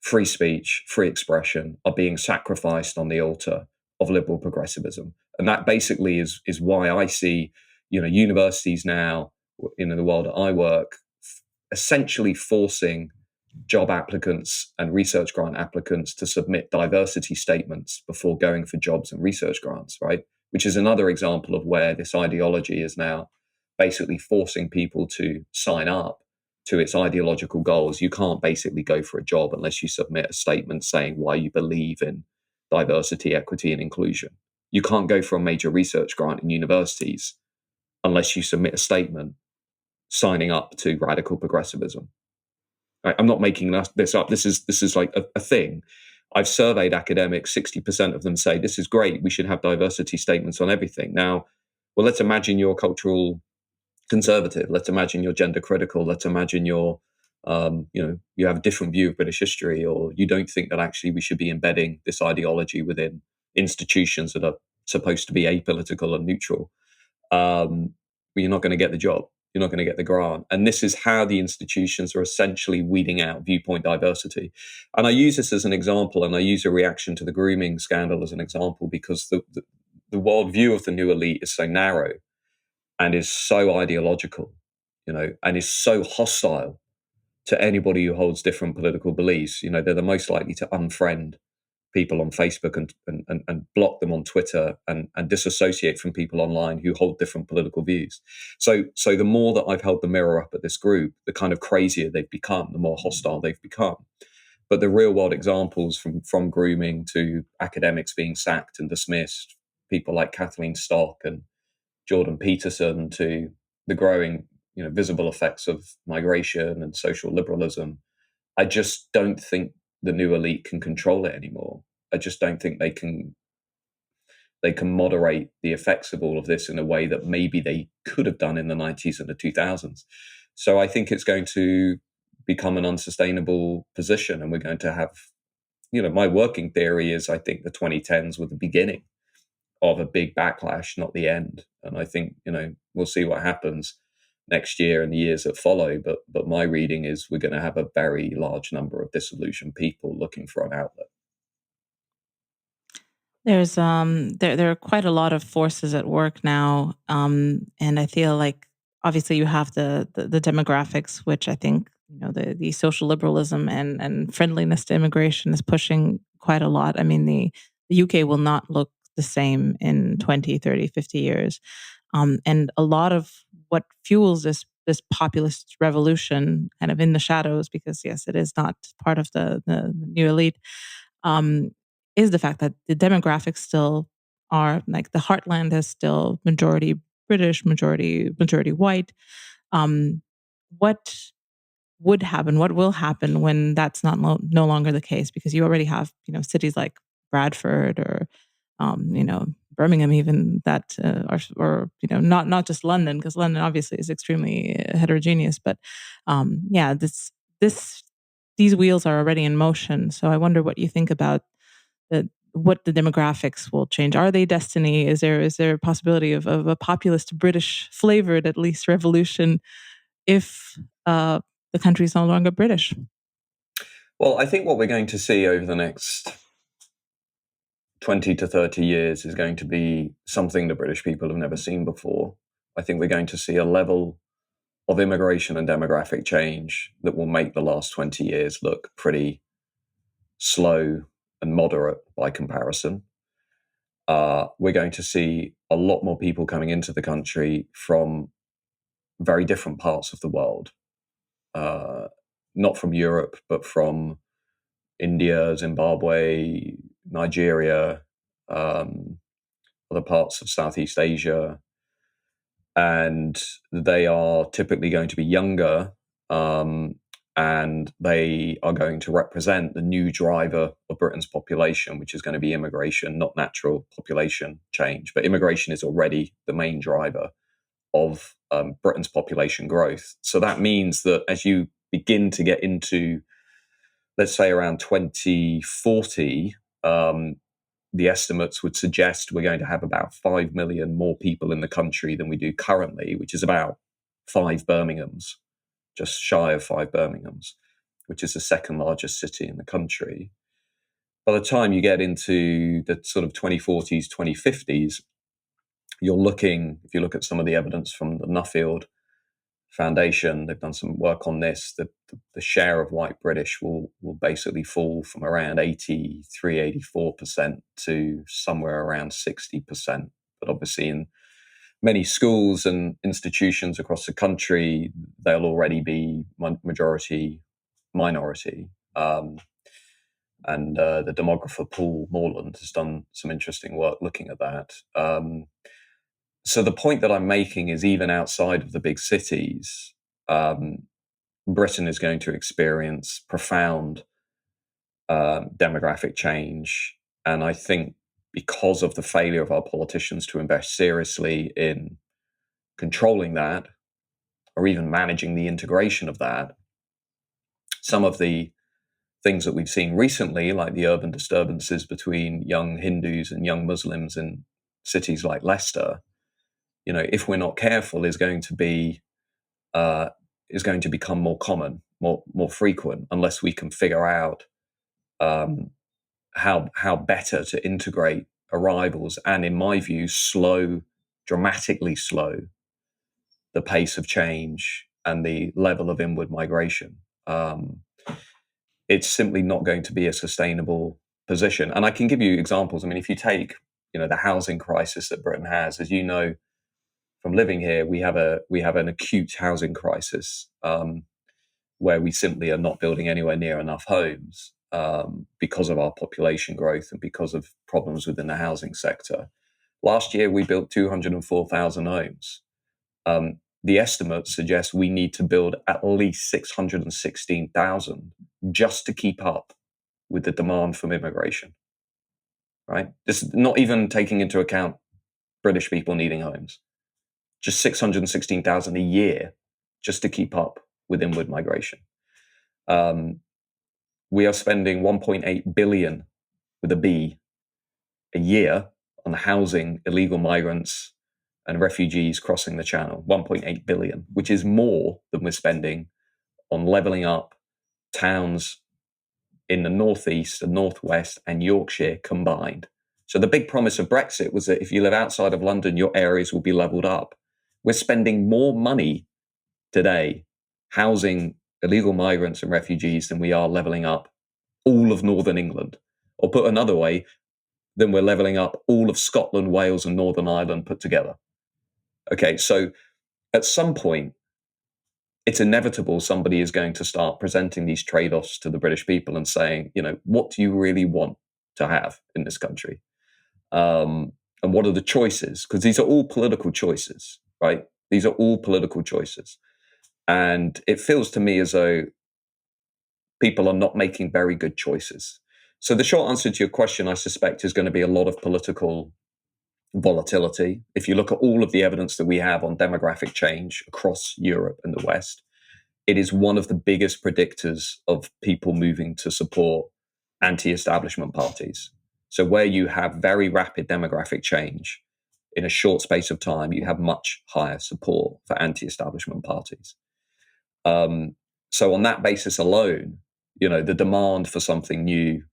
free speech, free expression are being sacrificed on the altar of liberal progressivism. And that basically is why I see, universities now, in the world that I work, essentially forcing job applicants and research grant applicants to submit diversity statements before going for jobs and research grants, right? Which is another example of where this ideology is now basically forcing people to sign up to its ideological goals. You can't basically go for a job unless you submit a statement saying why you believe in diversity, equity, and inclusion. You can't go for a major research grant in universities unless you submit a statement signing up to radical progressivism. I'm not making this up. This is like a thing. I've surveyed academics. 60% of them say this is great. We should have diversity statements on everything. Now, well, let's imagine you're cultural conservative. Let's imagine you're gender critical. Let's imagine you're, you have a different view of British history, or you don't think that actually we should be embedding this ideology within institutions that are supposed to be apolitical and neutral. You're not going to get the job. You're not going to get the grant. And this is how the institutions are essentially weeding out viewpoint diversity. And I use this as an example, and I use a reaction to the grooming scandal as an example, because the worldview of the new elite is so narrow and is so ideological, and is so hostile to anybody who holds different political beliefs. They're the most likely to unfriend people on Facebook and block them on Twitter and disassociate from people online who hold different political views. So the more that I've held the mirror up at this group, the kind of crazier they've become, the more hostile they've become. But the real world examples from grooming to academics being sacked and dismissed, people like Kathleen Stock and Jordan Peterson, to the growing, visible effects of migration and social liberalism, I just don't think the new elite can control it anymore. I just don't think they can moderate the effects of all of this in a way that maybe they could have done in the 90s and the 2000s. So I think it's going to become an unsustainable position, and we're going to have, my working theory is I think the 2010s were the beginning of a big backlash, not the end. And I think, we'll see what happens next year and the years that follow. But my reading is we're going to have a very large number of disillusioned people looking for an outlet. There are quite a lot of forces at work now, and I feel like obviously you have the demographics, which I think the social liberalism and friendliness to immigration is pushing quite a lot. I mean, the UK will not look the same in 20, 30, 50 years. And a lot of what fuels this populist revolution kind of in the shadows, because yes, it is not part of the new elite, um, is the fact that the demographics still are like the heartland is still majority British, majority white. Um, what would happen? What will happen when that's not no longer the case? Because you already have cities like Bradford or Birmingham, even that or not just London, because London obviously is extremely heterogeneous. But yeah, this these wheels are already in motion. So I wonder what you think about what the demographics will change. Are they destiny? Is there a possibility of a populist British flavored at least revolution if the country is no longer British? Well, I think what we're going to see over the next 20 to 30 years is going to be something the British people have never seen before. I think we're going to see a level of immigration and demographic change that will make the last 20 years look pretty slow and moderate by comparison. We're going to see a lot more people coming into the country from very different parts of the world, not from Europe, but from India, Zimbabwe, Nigeria, other parts of Southeast Asia. And they are typically going to be younger, and they are going to represent the new driver of Britain's population, which is going to be immigration, not natural population change. But immigration is already the main driver of Britain's population growth. So that means that as you begin to get into, let's say, around 2040, the estimates would suggest we're going to have about 5 million more people in the country than we do currently, which is about 5 Birminghams, just shy of 5 Birminghams, which is the second largest city in the country. By the time you get into the sort of 2040s, 2050s, you're looking, if you look at some of the evidence from the Nuffield Foundation, they've done some work on this, the share of white British will basically fall from around 84% to somewhere around 60%. But obviously in many schools and institutions across the country, they'll already be majority minority. And the demographer Paul Morland has done some interesting work looking at that. So the point that I'm making is even outside of the big cities, Britain is going to experience profound demographic change. And I think because of the failure of our politicians to invest seriously in controlling that, or even managing the integration of that, some of the things that we've seen recently, like the urban disturbances between young Hindus and young Muslims in cities like Leicester, if we're not careful, is going to become more common, more frequent, unless we can figure out how better to integrate arrivals, and in my view, dramatically slow the pace of change and the level of inward migration. It's simply not going to be a sustainable position. And I can give you examples. I mean, if you take the housing crisis that Britain has, as you know, from living here, we have an acute housing crisis, where we simply are not building anywhere near enough homes because of our population growth and because of problems within the housing sector. Last year, we built 204,000 homes. The estimates suggest we need to build at least 616,000 just to keep up with the demand from immigration. Right? This is not even taking into account British people needing homes. Just 616,000 a year just to keep up with inward migration. We are spending 1.8 billion with a B a year on housing illegal migrants and refugees crossing the channel. 1.8 billion, which is more than we're spending on levelling up towns in the northeast, the northwest, and Yorkshire combined. So the big promise of Brexit was that if you live outside of London, your areas will be leveled up. We're spending more money today housing illegal migrants and refugees than we are leveling up all of Northern England. Or put another way, than we're leveling up all of Scotland, Wales, and Northern Ireland put together. Okay, so at some point, it's inevitable somebody is going to start presenting these trade-offs to the British people and saying, what do you really want to have in this country? And what are the choices? Because these are all political choices, right? These are all political choices. And it feels to me as though people are not making very good choices. So the short answer to your question, I suspect, is going to be a lot of political volatility. If you look at all of the evidence that we have on demographic change across Europe and the West, it is one of the biggest predictors of people moving to support anti-establishment parties. So where you have very rapid demographic change in a short space of time, you have much higher support for anti-establishment parties. So on that basis alone, the demand for something new,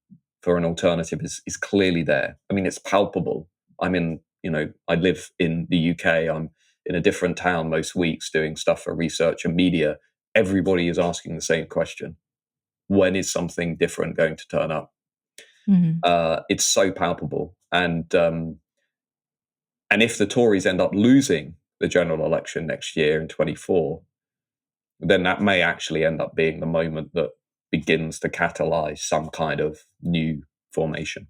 for an alternative is clearly there. I mean, it's palpable. I live in the UK. I'm in a different town most weeks doing stuff for research and media. Everybody is asking the same question. When is something different going to turn up? Mm-hmm. It's so palpable. And if the Tories end up losing the general election next year in 24, then that may actually end up being the moment that begins to catalyze some kind of new formation.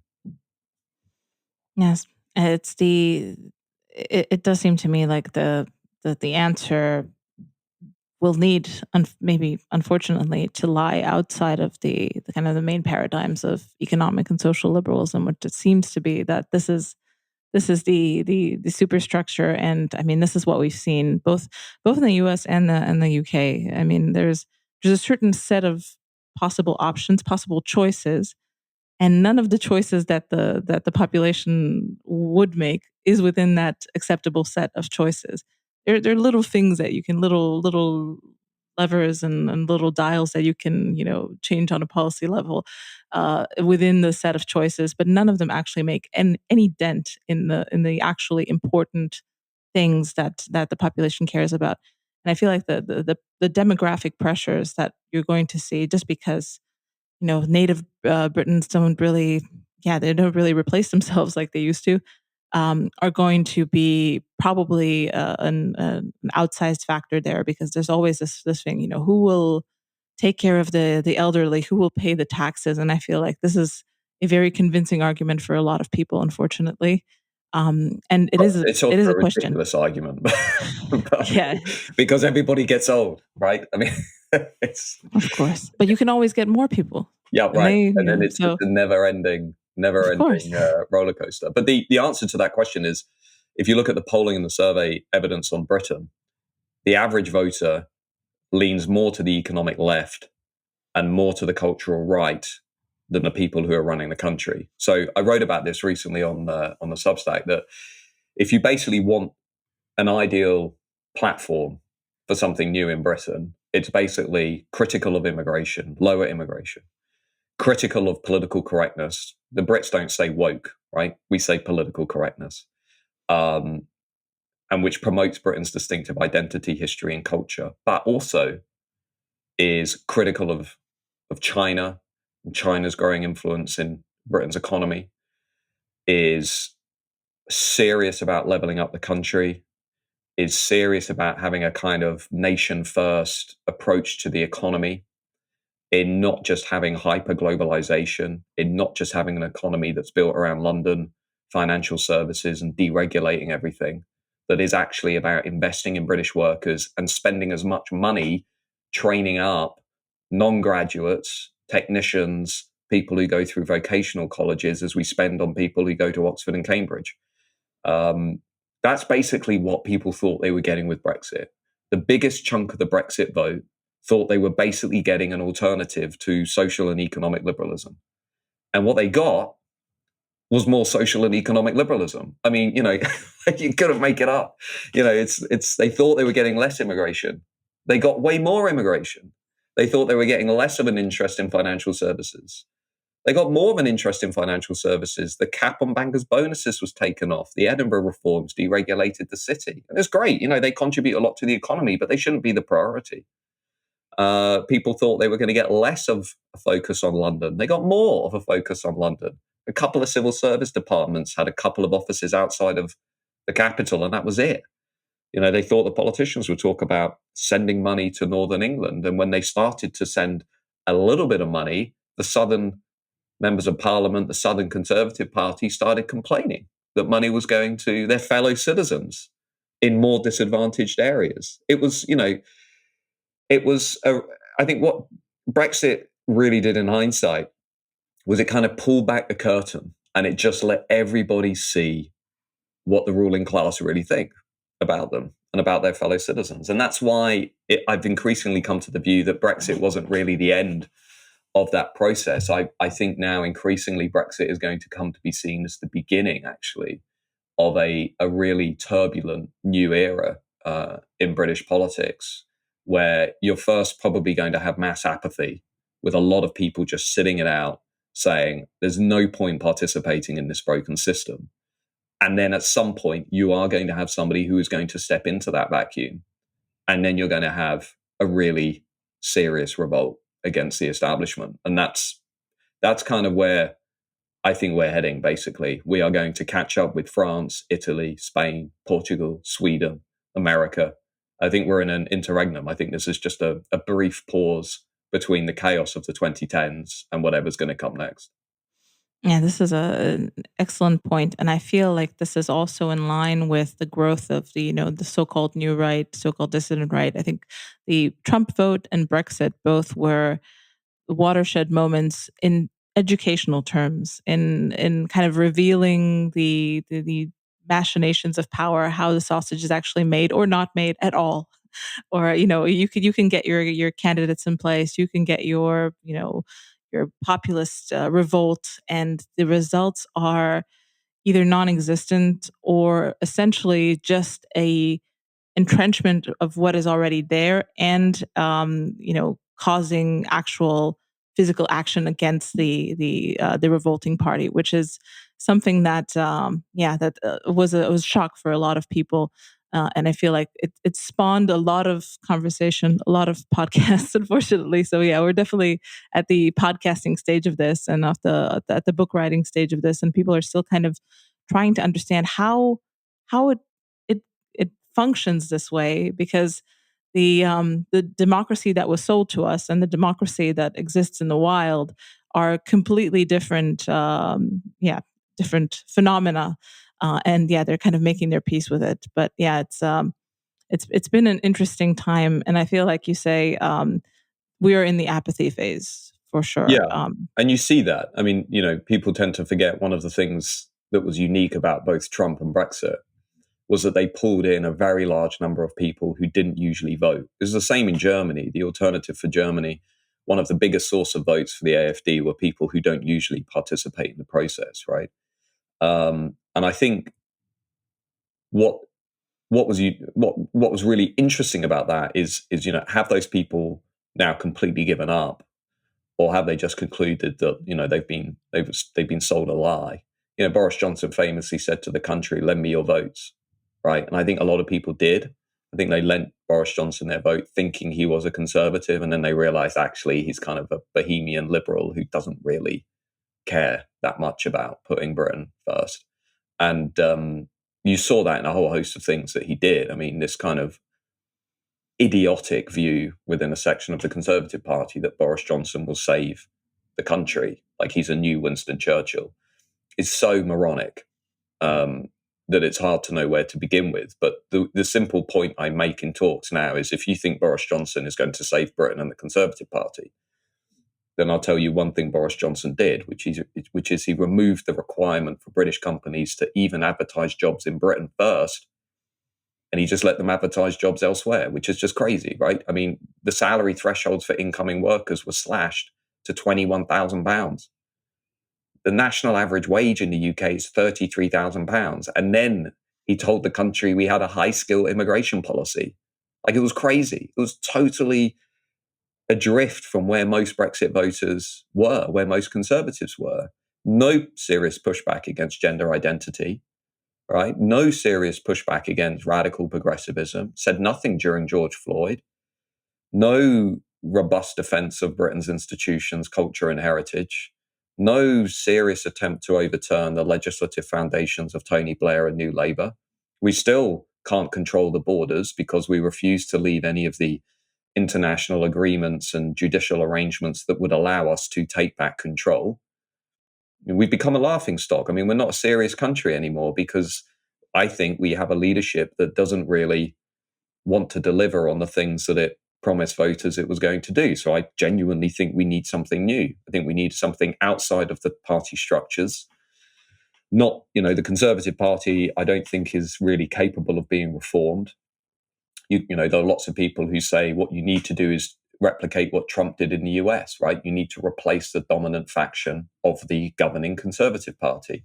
Yes, it does seem to me like the answer will need, maybe unfortunately, to lie outside of the kind of the main paradigms of economic and social liberalism, which it seems to be that this is the superstructure. And I mean, this is what we've seen both in the US and the UK. I mean, there's a certain set of possible options, possible choices, and none of the choices that the population would make is within that acceptable set of choices. There are little things that you can, little levers and little dials that you can, change on a policy level within the set of choices, but none of them actually make any dent in the actually important things that the population cares about. And I feel like the demographic pressures that you're going to see, just because native Britons don't really, they don't really replace themselves like they used to, are going to be probably an outsized factor there, because there's always this thing, who will take care of the elderly, who will pay the taxes. And I feel like this is a very convincing argument for a lot of people, unfortunately. And it's also a ridiculous argument. Yeah, because everybody gets old, right? I mean, it's of course, but you can always get more people. Yeah, right. And then it's just a never-ending roller coaster. But the answer to that question is, if you look at the polling and the survey evidence on Britain, the average voter leans more to the economic left and more to the cultural right than the people who are running the country. So I wrote about this recently on the Substack, that if you basically want an ideal platform for something new in Britain, it's basically critical of immigration, lower immigration, critical of political correctness. The Brits don't say woke, right? We say political correctness, and which promotes Britain's distinctive identity, history, and culture, but also is critical of China and China's growing influence in Britain's economy, is serious about leveling up the country, is serious about having a kind of nation-first approach to the economy, in not just having hyper-globalization, in not just having an economy that's built around London, financial services, and deregulating everything, that is actually about investing in British workers and spending as much money training up non-graduates, technicians, people who go through vocational colleges as we spend on people who go to Oxford and Cambridge. That's basically what people thought they were getting with Brexit. The biggest chunk of the Brexit vote thought they were basically getting an alternative to social and economic liberalism. And what they got was more social and economic liberalism. I mean, you couldn't make it up. They thought they were getting less immigration. They got way more immigration. They thought they were getting less of an interest in financial services. They got more of an interest in financial services. The cap on bankers' bonuses was taken off. The Edinburgh reforms deregulated the city. And it's great. They contribute a lot to the economy, but they shouldn't be the priority. People thought they were going to get less of a focus on London. They got more of a focus on London. A couple of civil service departments had a couple of offices outside of the capital, and that was it. They thought the politicians would talk about sending money to Northern England. And when they started to send a little bit of money, the Southern members of Parliament, the Southern Conservative Party, started complaining that money was going to their fellow citizens in more disadvantaged areas. It was, I think what Brexit really did in hindsight was it kind of pulled back the curtain and it just let everybody see what the ruling class really think about them and about their fellow citizens. And that's why I've increasingly come to the view that Brexit wasn't really the end of that process. I think now increasingly Brexit is going to come to be seen as the beginning, actually, of a really turbulent new era in British politics, where you're first probably going to have mass apathy with a lot of people just sitting it out, saying there's no point participating in this broken system. And then at some point, you are going to have somebody who is going to step into that vacuum. And then you're going to have a really serious revolt against the establishment. And that's kind of where I think we're heading, basically. We are going to catch up with France, Italy, Spain, Portugal, Sweden, America. I think we're in an interregnum. I think this is just a brief pause between the chaos of the 2010s and whatever's going to come next. Yeah, this is an excellent point, and I feel like this is also in line with the growth of the so-called new right, so-called dissident right. I think the Trump vote and Brexit both were watershed moments in educational terms, in kind of revealing the machinations of power, how the sausage is actually made or not made at all. Or you can get your candidates in place, you can get your populist revolt, and the results are either non-existent or essentially just a entrenchment of what is already there, and causing actual physical action against the revolting party, which is something that was a shock for a lot of people. And I feel like it spawned a lot of conversation, a lot of podcasts, unfortunately. So yeah, we're definitely at the podcasting stage of this, and at the book writing stage of this, and people are still kind of trying to understand how it functions this way, because the democracy that was sold to us and the democracy that exists in the wild are completely different, different phenomena. And yeah, they're kind of making their peace with it. But yeah, it's been an interesting time, and I feel like you say we are in the apathy phase for sure. Yeah, and you see that. I mean, people tend to forget one of the things that was unique about both Trump and Brexit was that they pulled in a very large number of people who didn't usually vote. It was the same in Germany. The Alternative for Germany, one of the biggest source of votes for the AfD were people who don't usually participate in the process, right? And I think what was really interesting about that is have those people now completely given up, or have they just concluded that they've been sold a lie? Boris Johnson famously said to the country, "Lend me your votes." Right. And I think a lot of people did. I think they lent Boris Johnson their vote thinking he was a conservative. And then they realized actually he's kind of a bohemian liberal who doesn't really care that much about putting Britain first. And you saw that in a whole host of things that he did. I mean, this kind of idiotic view within a section of the Conservative Party that Boris Johnson will save the country, like he's a new Winston Churchill, is so moronic. That it's hard to know where to begin with. But the simple point I make in talks now is if you think Boris Johnson is going to save Britain and the Conservative Party, then I'll tell you one thing Boris Johnson did, which is he removed the requirement for British companies to even advertise jobs in Britain first. And he just let them advertise jobs elsewhere, which is just crazy, right? I mean, the salary thresholds for incoming workers were slashed to £21,000. The national average wage in the UK is £33,000. And then he told the country we had a high skill immigration policy. Like, it was crazy. It was totally adrift from where most Brexit voters were, where most Conservatives were. No serious pushback against gender identity, right? No serious pushback against radical progressivism. Said nothing during George Floyd. No robust defense of Britain's institutions, culture, and heritage. No serious attempt to overturn the legislative foundations of Tony Blair and New Labour. We still can't control the borders because we refuse to leave any of the international agreements and judicial arrangements that would allow us to take back control. We've become a laughingstock. I mean, we're not a serious country anymore because I think we have a leadership that doesn't really want to deliver on the things that it promised voters it was going to do. So I genuinely think we need something new. I think we need something outside of the party structures. Not, the Conservative Party, I don't think is really capable of being reformed. There are lots of people who say what you need to do is replicate what Trump did in the US, right? You need to replace the dominant faction of the governing Conservative Party.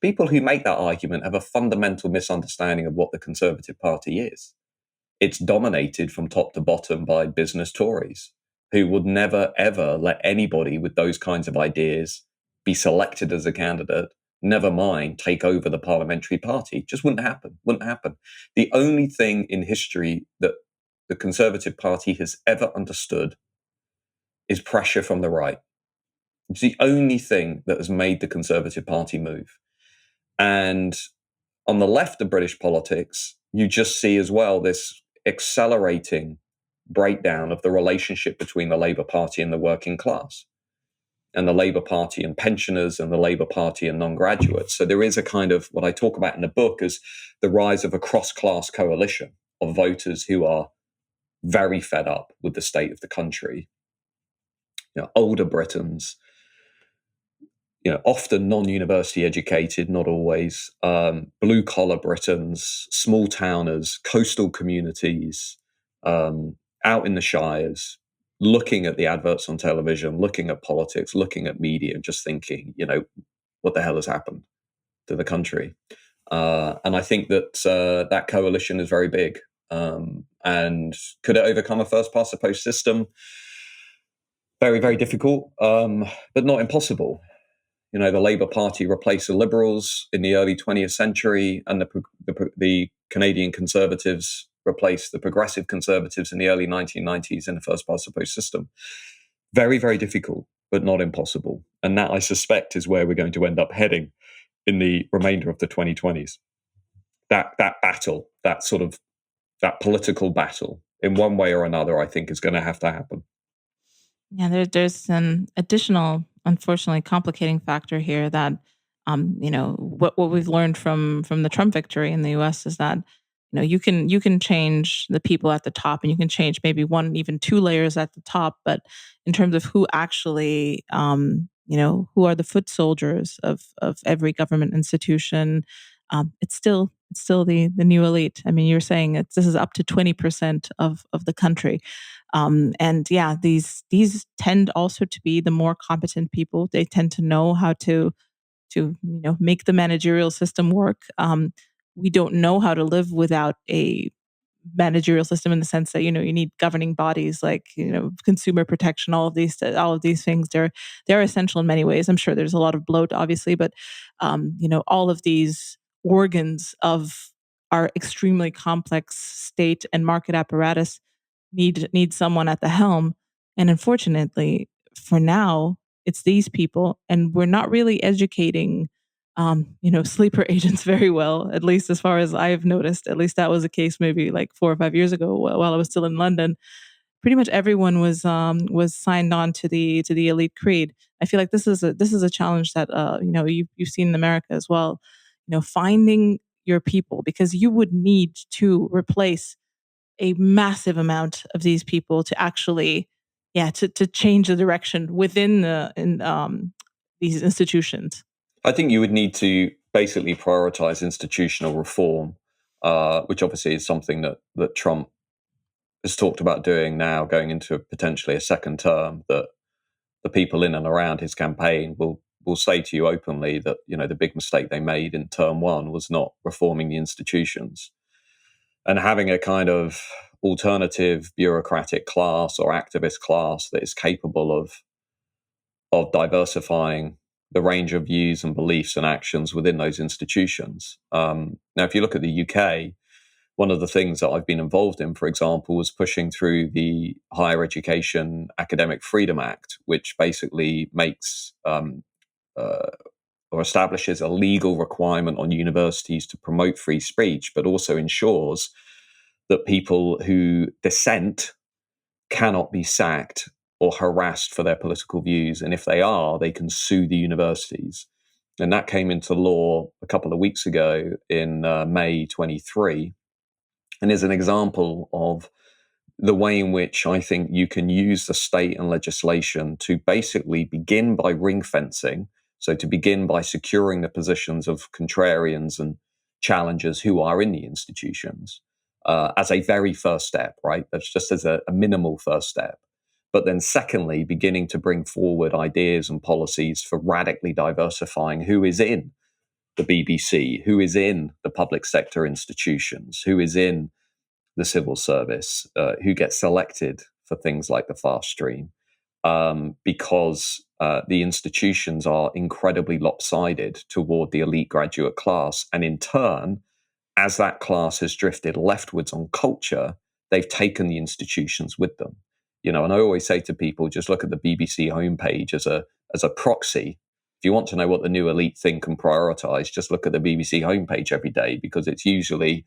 People who make that argument have a fundamental misunderstanding of what the Conservative Party is. It's dominated from top to bottom by business Tories who would never, ever let anybody with those kinds of ideas be selected as a candidate, never mind take over the parliamentary party. Just wouldn't happen. The only thing in history that the Conservative Party has ever understood is pressure from the right. It's the only thing that has made the Conservative Party move. And on the left of British politics, you just see as well this accelerating breakdown of the relationship between the Labour Party and the working class, and the Labour Party and pensioners, and the Labour Party and non-graduates. So there is a kind of, what I talk about in the book as the rise of a cross-class coalition of voters who are very fed up with the state of the country. Older Britons, often non-university educated, not always, blue-collar Britons, small towners, coastal communities, out in the shires, looking at the adverts on television, looking at politics, looking at media, and just thinking, what the hell has happened to the country? And I think that that coalition is very big. And could it overcome a first-past-the-post system? Very, very difficult, but not impossible. The Labour Party replaced the Liberals in the early 20th century, and the Canadian Conservatives replaced the Progressive Conservatives in the early 1990s in the first-past-the-post system. Very, very difficult, but not impossible. And that, I suspect, is where we're going to end up heading in the remainder of the 2020s. That battle, that political battle, in one way or another, I think is going to have to happen. Yeah, there's an additional, unfortunately, complicating factor here that, what we've learned from the Trump victory in the U.S. is that, you can change the people at the top, and you can change maybe one, even two layers at the top, but in terms of who actually, who are the foot soldiers of every government institution, it's still the new elite. I mean, you're saying this is up to 20% of the country. And yeah, these tend also to be the more competent people. They tend to know how to make the managerial system work. We don't know how to live without a managerial system, in the sense that you need governing bodies like consumer protection. All of these things, they're essential in many ways. I'm sure there's a lot of bloat, obviously, but all of these organs of our extremely complex state and market apparatus need someone at the helm. And unfortunately, for now, it's these people, and we're not really educating sleeper agents very well, at least as far as I've noticed. At least that was the case maybe like 4 or 5 years ago while I was still in London. Pretty much everyone was signed on to the elite creed. I feel like this is a challenge that you've seen in America as well. Finding your people, because you would need to replace a massive amount of these people to actually, to change the direction within these institutions. I think you would need to basically prioritize institutional reform, which obviously is something that Trump has talked about doing now, going into potentially a second term, that the people in and around his campaign will say to you openly that, the big mistake they made in term one was not reforming the institutions. And having a kind of alternative bureaucratic class or activist class that is capable of diversifying the range of views and beliefs and actions within those institutions. Now, if you look at the UK, one of the things that I've been involved in, for example, was pushing through the Higher Education Academic Freedom Act, which basically makes or establishes a legal requirement on universities to promote free speech, but also ensures that people who dissent cannot be sacked or harassed for their political views. And if they are, they can sue the universities. And that came into law a couple of weeks ago in May 23, and is an example of the way in which I think you can use the state and legislation to basically begin by ring fencing. So to begin by securing the positions of contrarians and challengers who are in the institutions as a very first step, right? That's just as a minimal first step. But then secondly, beginning to bring forward ideas and policies for radically diversifying who is in the BBC, who is in the public sector institutions, who is in the civil service, who gets selected for things like the fast stream, because the institutions are incredibly lopsided toward the elite graduate class. And in turn, as that class has drifted leftwards on culture, they've taken the institutions with them. And I always say to people, just look at the BBC homepage as a proxy. If you want to know what the new elite think and prioritize, just look at the BBC homepage every day, because it's usually,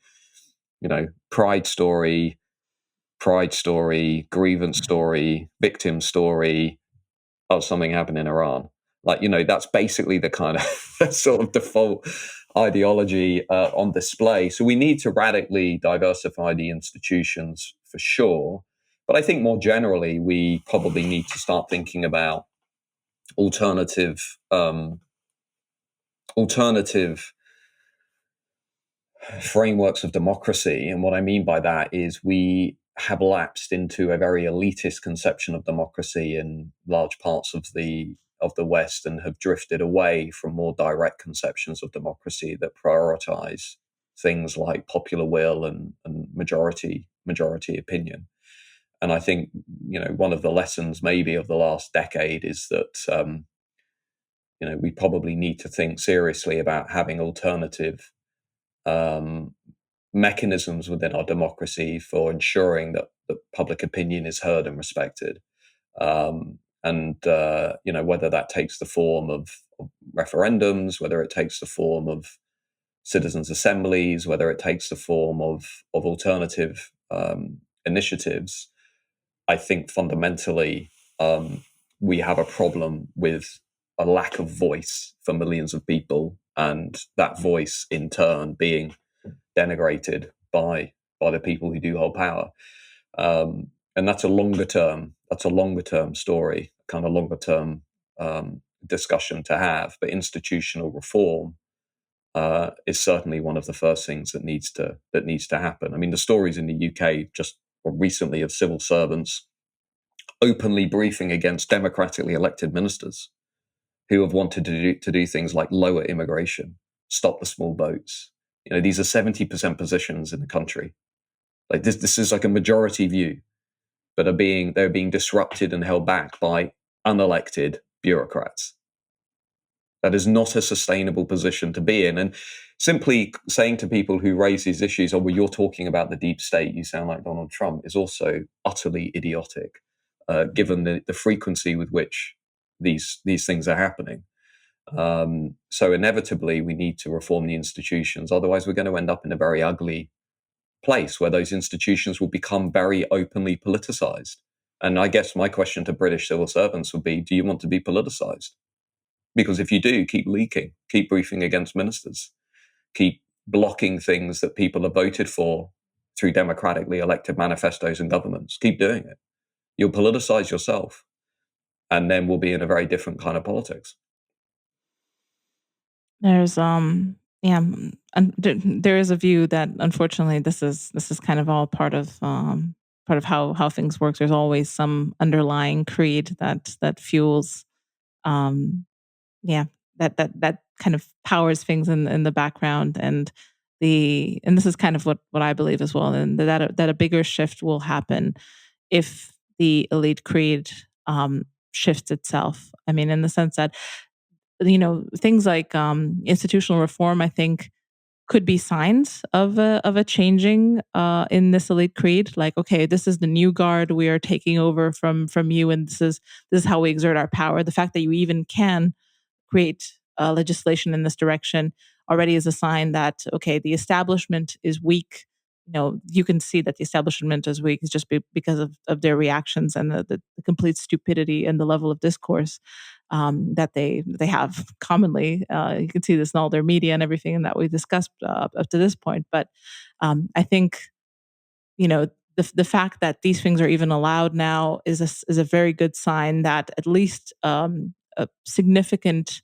pride story, grievance story, victim story. Oh, something happened in Iran. That's basically the kind of sort of default ideology on display. So we need to radically diversify the institutions for sure. But I think more generally, we probably need to start thinking about alternative frameworks of democracy. And what I mean by that is we have lapsed into a very elitist conception of democracy in large parts of the West, and have drifted away from more direct conceptions of democracy that prioritize things like popular will and majority opinion. And I think, one of the lessons maybe of the last decade is that, we probably need to think seriously about having alternative mechanisms within our democracy for ensuring that public opinion is heard and respected. And whether that takes the form of referendums, whether it takes the form of citizens' assemblies, whether it takes the form of alternative initiatives, I think fundamentally we have a problem with a lack of voice for millions of people, and that voice in turn being denigrated by the people who do hold power. And that's a longer term story, kind of longer term discussion to have. But institutional reform is certainly one of the first things that needs to happen. I mean, the stories in the UK just recently of civil servants openly briefing against democratically elected ministers who have wanted to do things like lower immigration, stop the small boats. These are 70% positions in the country. Like this is like a majority view, but they're being disrupted and held back by unelected bureaucrats. That is not a sustainable position to be in. And simply saying to people who raise these issues, oh, well, you're talking about the deep state, you sound like Donald Trump, is also utterly idiotic, given the frequency with which these things are happening. So inevitably, we need to reform the institutions. Otherwise, we're going to end up in a very ugly place where those institutions will become very openly politicized. And I guess my question to British civil servants would be, do you want to be politicized? Because if you do, keep leaking, keep briefing against ministers, keep blocking things that people have voted for through democratically elected manifestos and governments. Keep doing it. You'll politicize yourself, and then we'll be in a very different kind of politics. There's there is a view that unfortunately this is kind of all part of how things work. There's always some underlying creed that fuels that kind of powers things in the background, and and this is kind of what I believe as well, and that a bigger shift will happen if the elite creed shifts itself. I mean, in the sense that things like institutional reform, I think, could be signs of a changing in this elite creed. Like, okay, this is the new guard. We are taking over from you, and this is how we exert our power. The fact that you even can create legislation in this direction already is a sign that, okay, the establishment is weak. You can see that the establishment is weak is just because of their reactions and the complete stupidity and the level of discourse that they have commonly. You can see this in all their media and everything that we discussed up to this point. But I think the fact that these things are even allowed now is a very good sign that at least a significant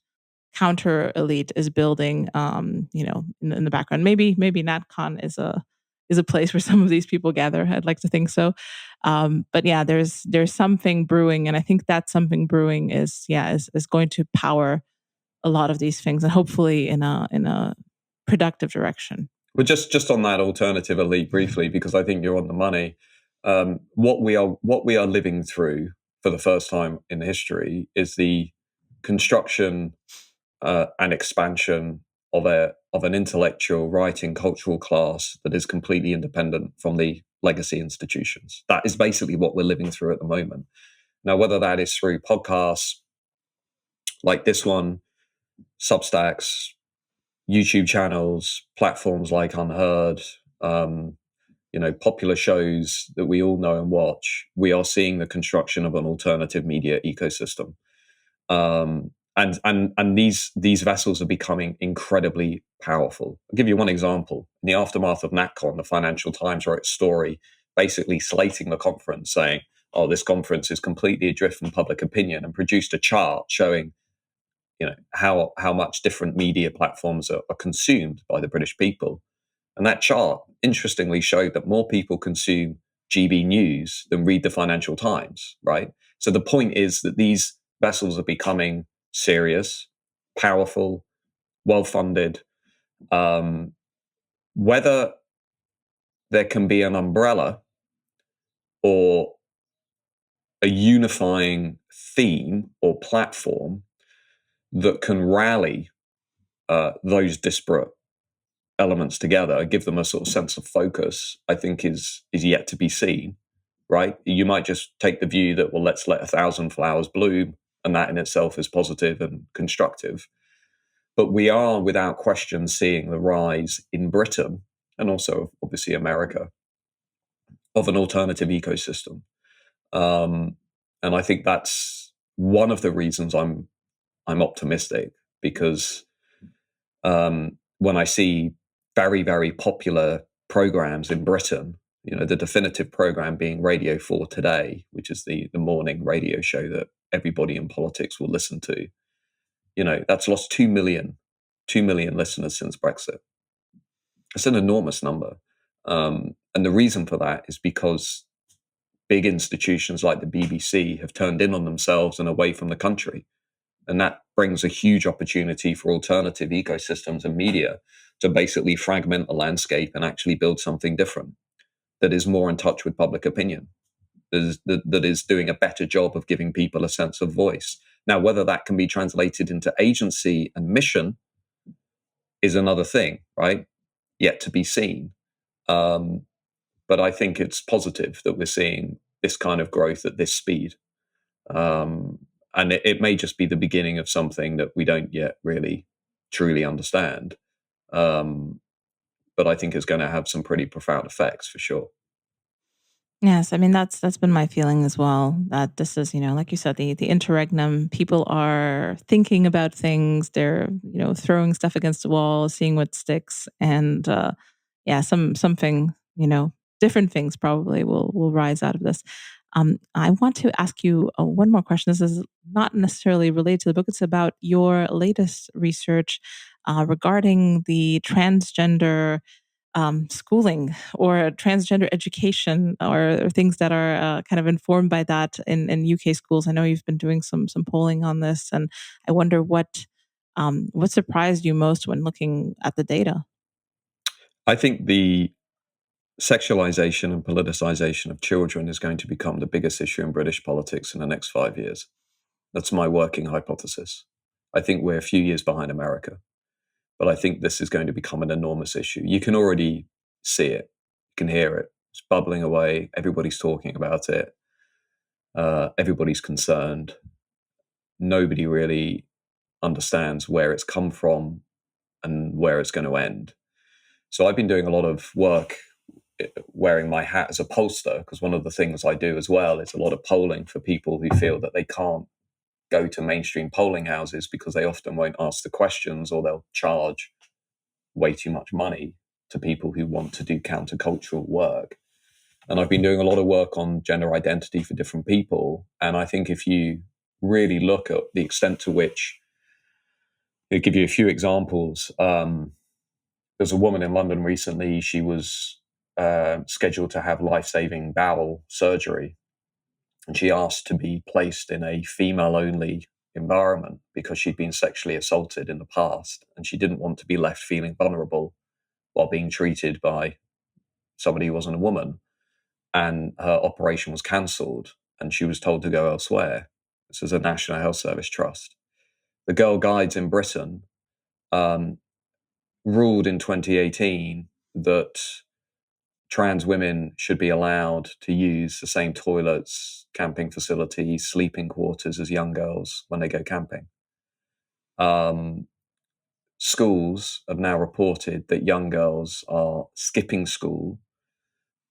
counter elite is building. In the background, maybe NatCon is a place where some of these people gather. I'd like to think so. But yeah, there's something brewing, and I think that something brewing is going to power a lot of these things, and hopefully in a productive direction. Well, just on that alternative elite briefly, because I think you're on the money. What we are living through for the first time in history is the construction and expansion of an intellectual, writing, cultural class that is completely independent from the legacy institutions. That is basically what we're living through at the moment. Now, whether that is through podcasts like this one, Substacks, YouTube channels, platforms like Unheard, popular shows that we all know and watch, we are seeing the construction of an alternative media ecosystem. And these vessels are becoming incredibly powerful. I'll give you one example. In the aftermath of NatCon, the Financial Times wrote a story basically slating the conference, saying, "Oh, this conference is completely adrift from public opinion," and produced a chart showing, how much different media platforms are consumed by the British people. And that chart, interestingly, showed that more people consume GB News than read the Financial Times, right? So the point is that these vessels are becoming serious, powerful, well-funded. Whether there can be an umbrella or a unifying theme or platform that can rally those disparate elements together, give them a sort of sense of focus, I think is yet to be seen, right? You might just take the view that, well, let's let 1,000 flowers bloom, and that in itself is positive and constructive. But we are, without question, seeing the rise in Britain, and also obviously America, of an alternative ecosystem. And I think that's one of the reasons I'm optimistic, because when I see very, very popular programs in Britain, the definitive program being Radio 4 Today, which is the morning radio show that everybody in politics will listen to, that's lost 2 million listeners since Brexit. It's an enormous number. And the reason for that is because big institutions like the BBC have turned in on themselves and away from the country. And that brings a huge opportunity for alternative ecosystems and media to basically fragment the landscape and actually build something different that is more in touch with public opinion, that is doing a better job of giving people a sense of voice. Now, whether that can be translated into agency and mission is another thing, right? Yet to be seen. But I think it's positive that we're seeing this kind of growth at this speed. And it may just be the beginning of something that we don't yet really truly understand. But I think it's going to have some pretty profound effects for sure. Yes, I mean that's been my feeling as well. That this is, like you said, the interregnum. People are thinking about things. They're throwing stuff against the wall, seeing what sticks, and something different things probably will rise out of this. I want to ask you one more question. This is not necessarily related to the book. It's about your latest research regarding the transgender schooling or transgender education, or things that are kind of informed by that in UK schools. I know you've been doing some polling on this, and I wonder what surprised you most when looking at the data. I think the sexualization and politicization of children is going to become the biggest issue in British politics in the next 5 years. That's my working hypothesis. I think we're a few years behind America, but I think this is going to become an enormous issue. You can already see it, you can hear it. It's bubbling away. Everybody's talking about it. Everybody's concerned. Nobody really understands where it's come from and where it's going to end. So I've been doing a lot of work wearing my hat as a pollster, because one of the things I do as well is a lot of polling for people who feel that they can't go to mainstream polling houses because they often won't ask the questions, or they'll charge way too much money to people who want to do countercultural work. And I've been doing a lot of work on gender identity for different people. And I think if you really look at the extent to which, I'll give you a few examples. There's a woman in London recently, she was scheduled to have life-saving bowel surgery. And she asked to be placed in a female-only environment because she'd been sexually assaulted in the past. And she didn't want to be left feeling vulnerable while being treated by somebody who wasn't a woman. And her operation was cancelled and she was told to go elsewhere. This is a National Health Service trust. The Girl Guides in Britain ruled in 2018 that trans women should be allowed to use the same toilets, camping facilities, sleeping quarters as young girls when they go camping. Schools have now reported that young girls are skipping school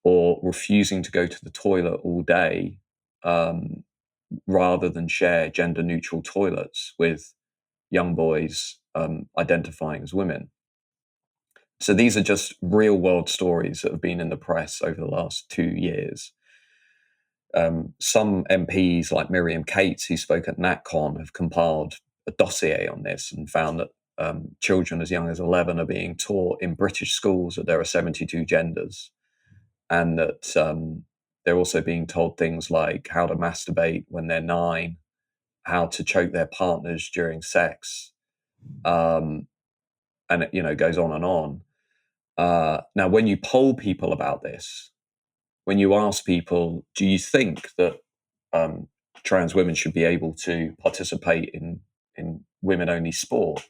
or refusing to go to the toilet all day rather than share gender-neutral toilets with young boys identifying as women. So these are just real-world stories that have been in the press over the last 2 years. Some MPs, like Miriam Cates, who spoke at NatCon, have compiled a dossier on this and found that children as young as 11 are being taught in British schools that there are 72 genders, and that they're also being told things like how to masturbate when they're 9, how to choke their partners during sex, and it goes on and on. Now, when you poll people about this, when you ask people, do you think that trans women should be able to participate in women-only sport,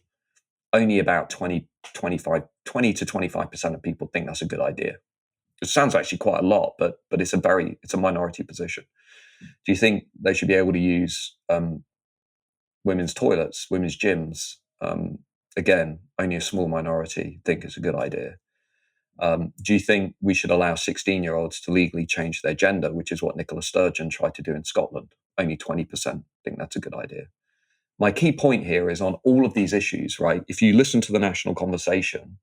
only about 20 to 25% of people think that's a good idea. It sounds actually quite a lot, but it's a minority position. Do you think they should be able to use women's toilets, women's gyms? Again, only a small minority think it's a good idea. Do you think we should allow 16-year-olds to legally change their gender, which is what Nicola Sturgeon tried to do in Scotland? Only 20% think that's a good idea. My key point here is on all of these issues, right? If you listen to the national conversation,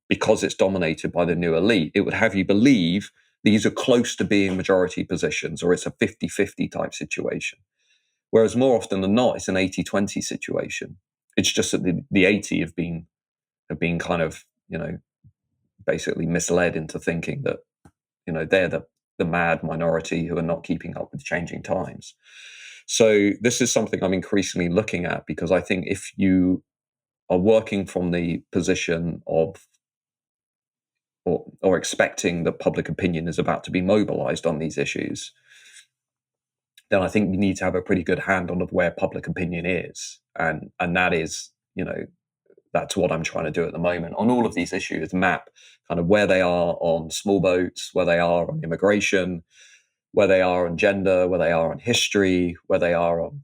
because it's dominated by the new elite, it would have you believe these are close to being majority positions, or it's a 50-50 type situation. Whereas more often than not, it's an 80-20 situation. It's just that the 80 have been kind of, basically misled into thinking that, they're the mad minority who are not keeping up with changing times. So this is something I'm increasingly looking at, because I think if you are working from the position of or expecting that public opinion is about to be mobilized on these issues, then I think you need to have a pretty good handle of where public opinion is. And that is, that's what I'm trying to do at the moment on all of these issues, map kind of where they are on small boats, where they are on immigration, where they are on gender, where they are on history, where they are on,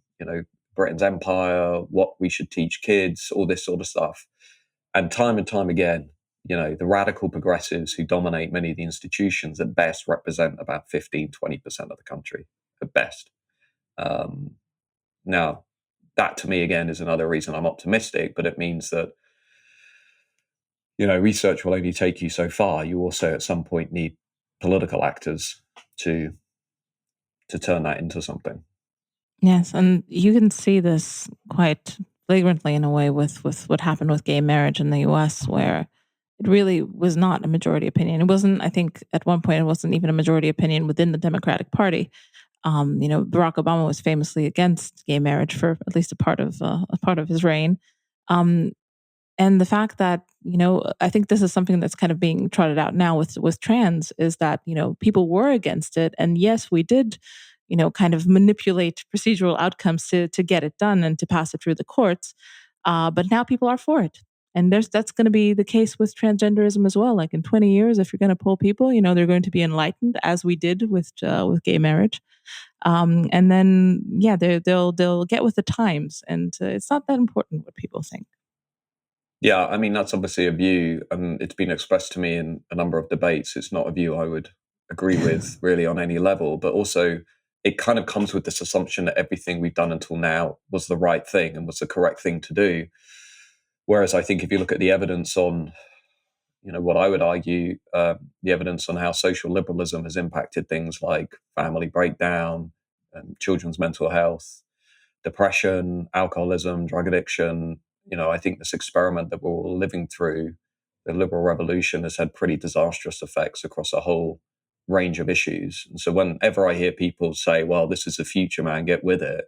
Britain's empire, what we should teach kids, all this sort of stuff. And time again, the radical progressives who dominate many of the institutions at best represent about 15-20% of the country at best. Now, that to me, again, is another reason I'm optimistic, but it means that, research will only take you so far. You also at some point need political actors to turn that into something. Yes, and you can see this quite flagrantly in a way with what happened with gay marriage in the US, where it really was not a majority opinion. It wasn't, I think at one point, it wasn't even a majority opinion within the Democratic Party. Barack Obama was famously against gay marriage for at least a part of his reign. And the fact that I think this is something that's kind of being trotted out now with trans, is that, people were against it. And yes, we did, kind of manipulate procedural outcomes to get it done and to pass it through the courts. But now people are for it. And that's going to be the case with transgenderism as well. Like in 20 years, if you're going to poll people, they're going to be enlightened, as we did with gay marriage. And then, yeah, they'll get with the times, and it's not that important what people think. Yeah, I mean, that's obviously a view, and it's been expressed to me in a number of debates. It's not a view I would agree with really on any level, but also it kind of comes with this assumption that everything we've done until now was the right thing and was the correct thing to do. Whereas I think if you look at the evidence on, what I would argue, the evidence on how social liberalism has impacted things like family breakdown, children's mental health, depression, alcoholism, drug addiction. I think this experiment that we're all living through, the liberal revolution, has had pretty disastrous effects across a whole range of issues. And so whenever I hear people say, well, this is the future, man, get with it,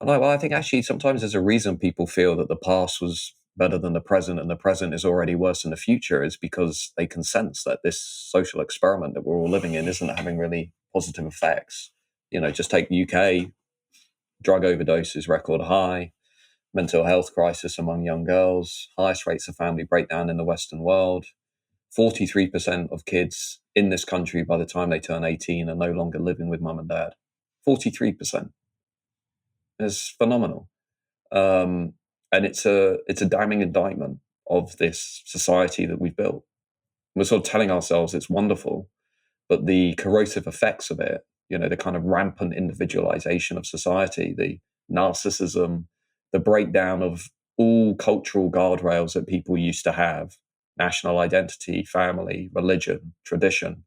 I'm like, well, I think actually sometimes there's a reason people feel that the past was better than the present and the present is already worse than the future, is because they can sense that this social experiment that we're all living in isn't having really positive effects. Just take the UK, drug overdoses record high, mental health crisis among young girls, highest rates of family breakdown in the Western world. 43% of kids in this country by the time they turn 18 are no longer living with mum and dad. 43%. It's phenomenal. And it's a damning indictment of this society that we've built. We're sort of telling ourselves it's wonderful, but the corrosive effects of it, the kind of rampant individualization of society, the narcissism, the breakdown of all cultural guardrails that people used to have, national identity, family, religion, tradition,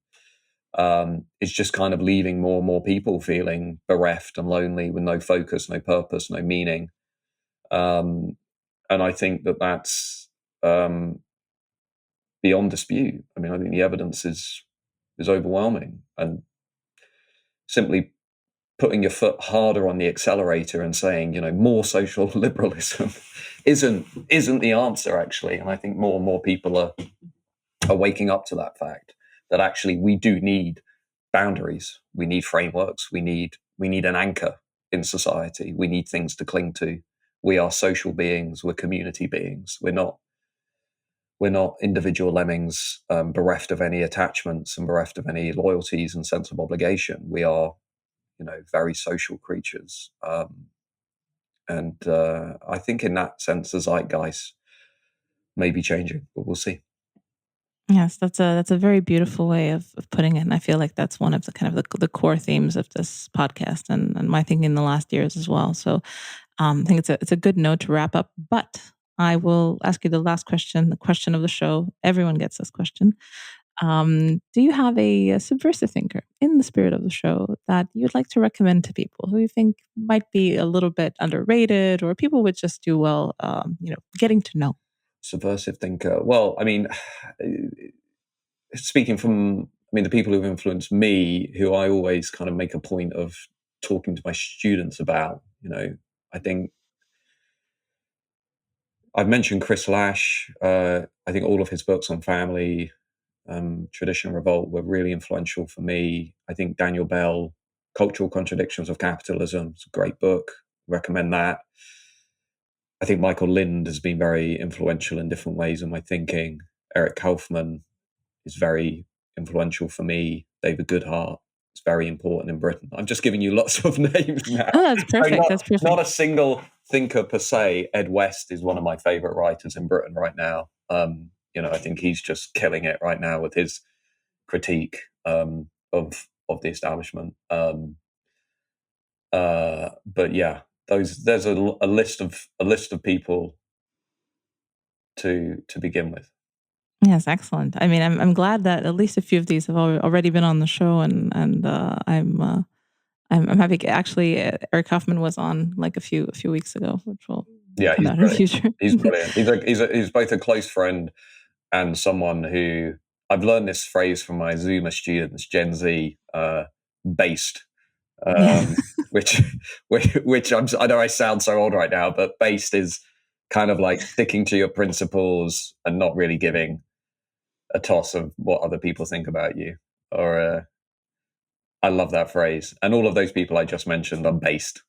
is just kind of leaving more and more people feeling bereft and lonely with no focus, no purpose, no meaning. And I think that's beyond dispute. I mean, I think the evidence is overwhelming, and simply putting your foot harder on the accelerator and saying, more social liberalism isn't the answer, actually. And I think more and more people are waking up to that fact, that actually we do need boundaries, we need frameworks, we need an anchor in society, we need things to cling to. We are social beings, we're community beings. We're not individual lemmings, bereft of any attachments and bereft of any loyalties and sense of obligation. We are, very social creatures. And I think in that sense, the zeitgeist may be changing, but we'll see. Yes, that's a very beautiful way of putting it. And I feel like that's one of the kind of the core themes of this podcast and my thinking in the last years as well. So I think it's a good note to wrap up. But I will ask you the last question, the question of the show. Everyone gets this question. Do you have a subversive thinker in the spirit of the show that you'd like to recommend to people who you think might be a little bit underrated, or people would just do well, getting to know? Subversive thinker. Well, I mean, speaking from, the people who've influenced me, who I always kind of make a point of talking to my students about, I think I've mentioned Chris Lash. I think all of his books on family, Tradition, Revolt were really influential for me. I think Daniel Bell, Cultural Contradictions of Capitalism, is a great book. Recommend that. I think Michael Lind has been very influential in different ways in my thinking. Eric Kaufman is very influential for me. David Goodhart is very important in Britain. I'm just giving you lots of names now. Oh, that's perfect. So that's perfect. Not a single thinker per se. Ed West is one of my favorite writers in Britain right now. I think he's just killing it right now with his critique of the establishment. But yeah, there's a list of people to begin with. Yes, excellent. I mean, I'm glad that at least a few of these have already been on the show, and I'm happy. Actually, Eric Kaufman was on like a few weeks ago, which will come out in the future. He's brilliant. He's both a close friend and someone who, I've learned this phrase from my Zoomer students, Gen Z, based, which I know I sound so old right now, but based is kind of like sticking to your principles and not really giving a toss of what other people think about you. Or I love that phrase. And all of those people I just mentioned are based.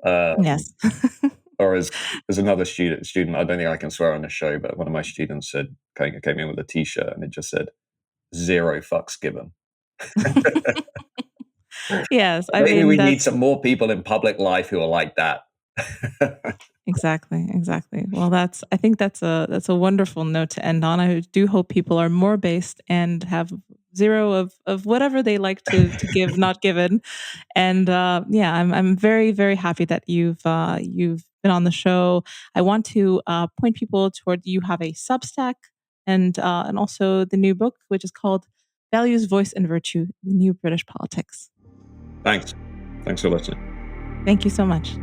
Yes. Or as another student, I don't think I can swear on this show, but one of my students said, came in with a T-shirt and it just said, "0 fucks given." Yes, I Maybe mean, we need that's some more people in public life who are like that. exactly, exactly. Well, I think that's a wonderful note to end on. I do hope people are more based and have 0 of whatever they like to give, not given. And yeah, I'm very very happy that you've been on the show. I want to point people toward you have a Substack and also the new book, which is called Values, Voice, and Virtue: The New British Politics. Thanks for listening. Thank you so much.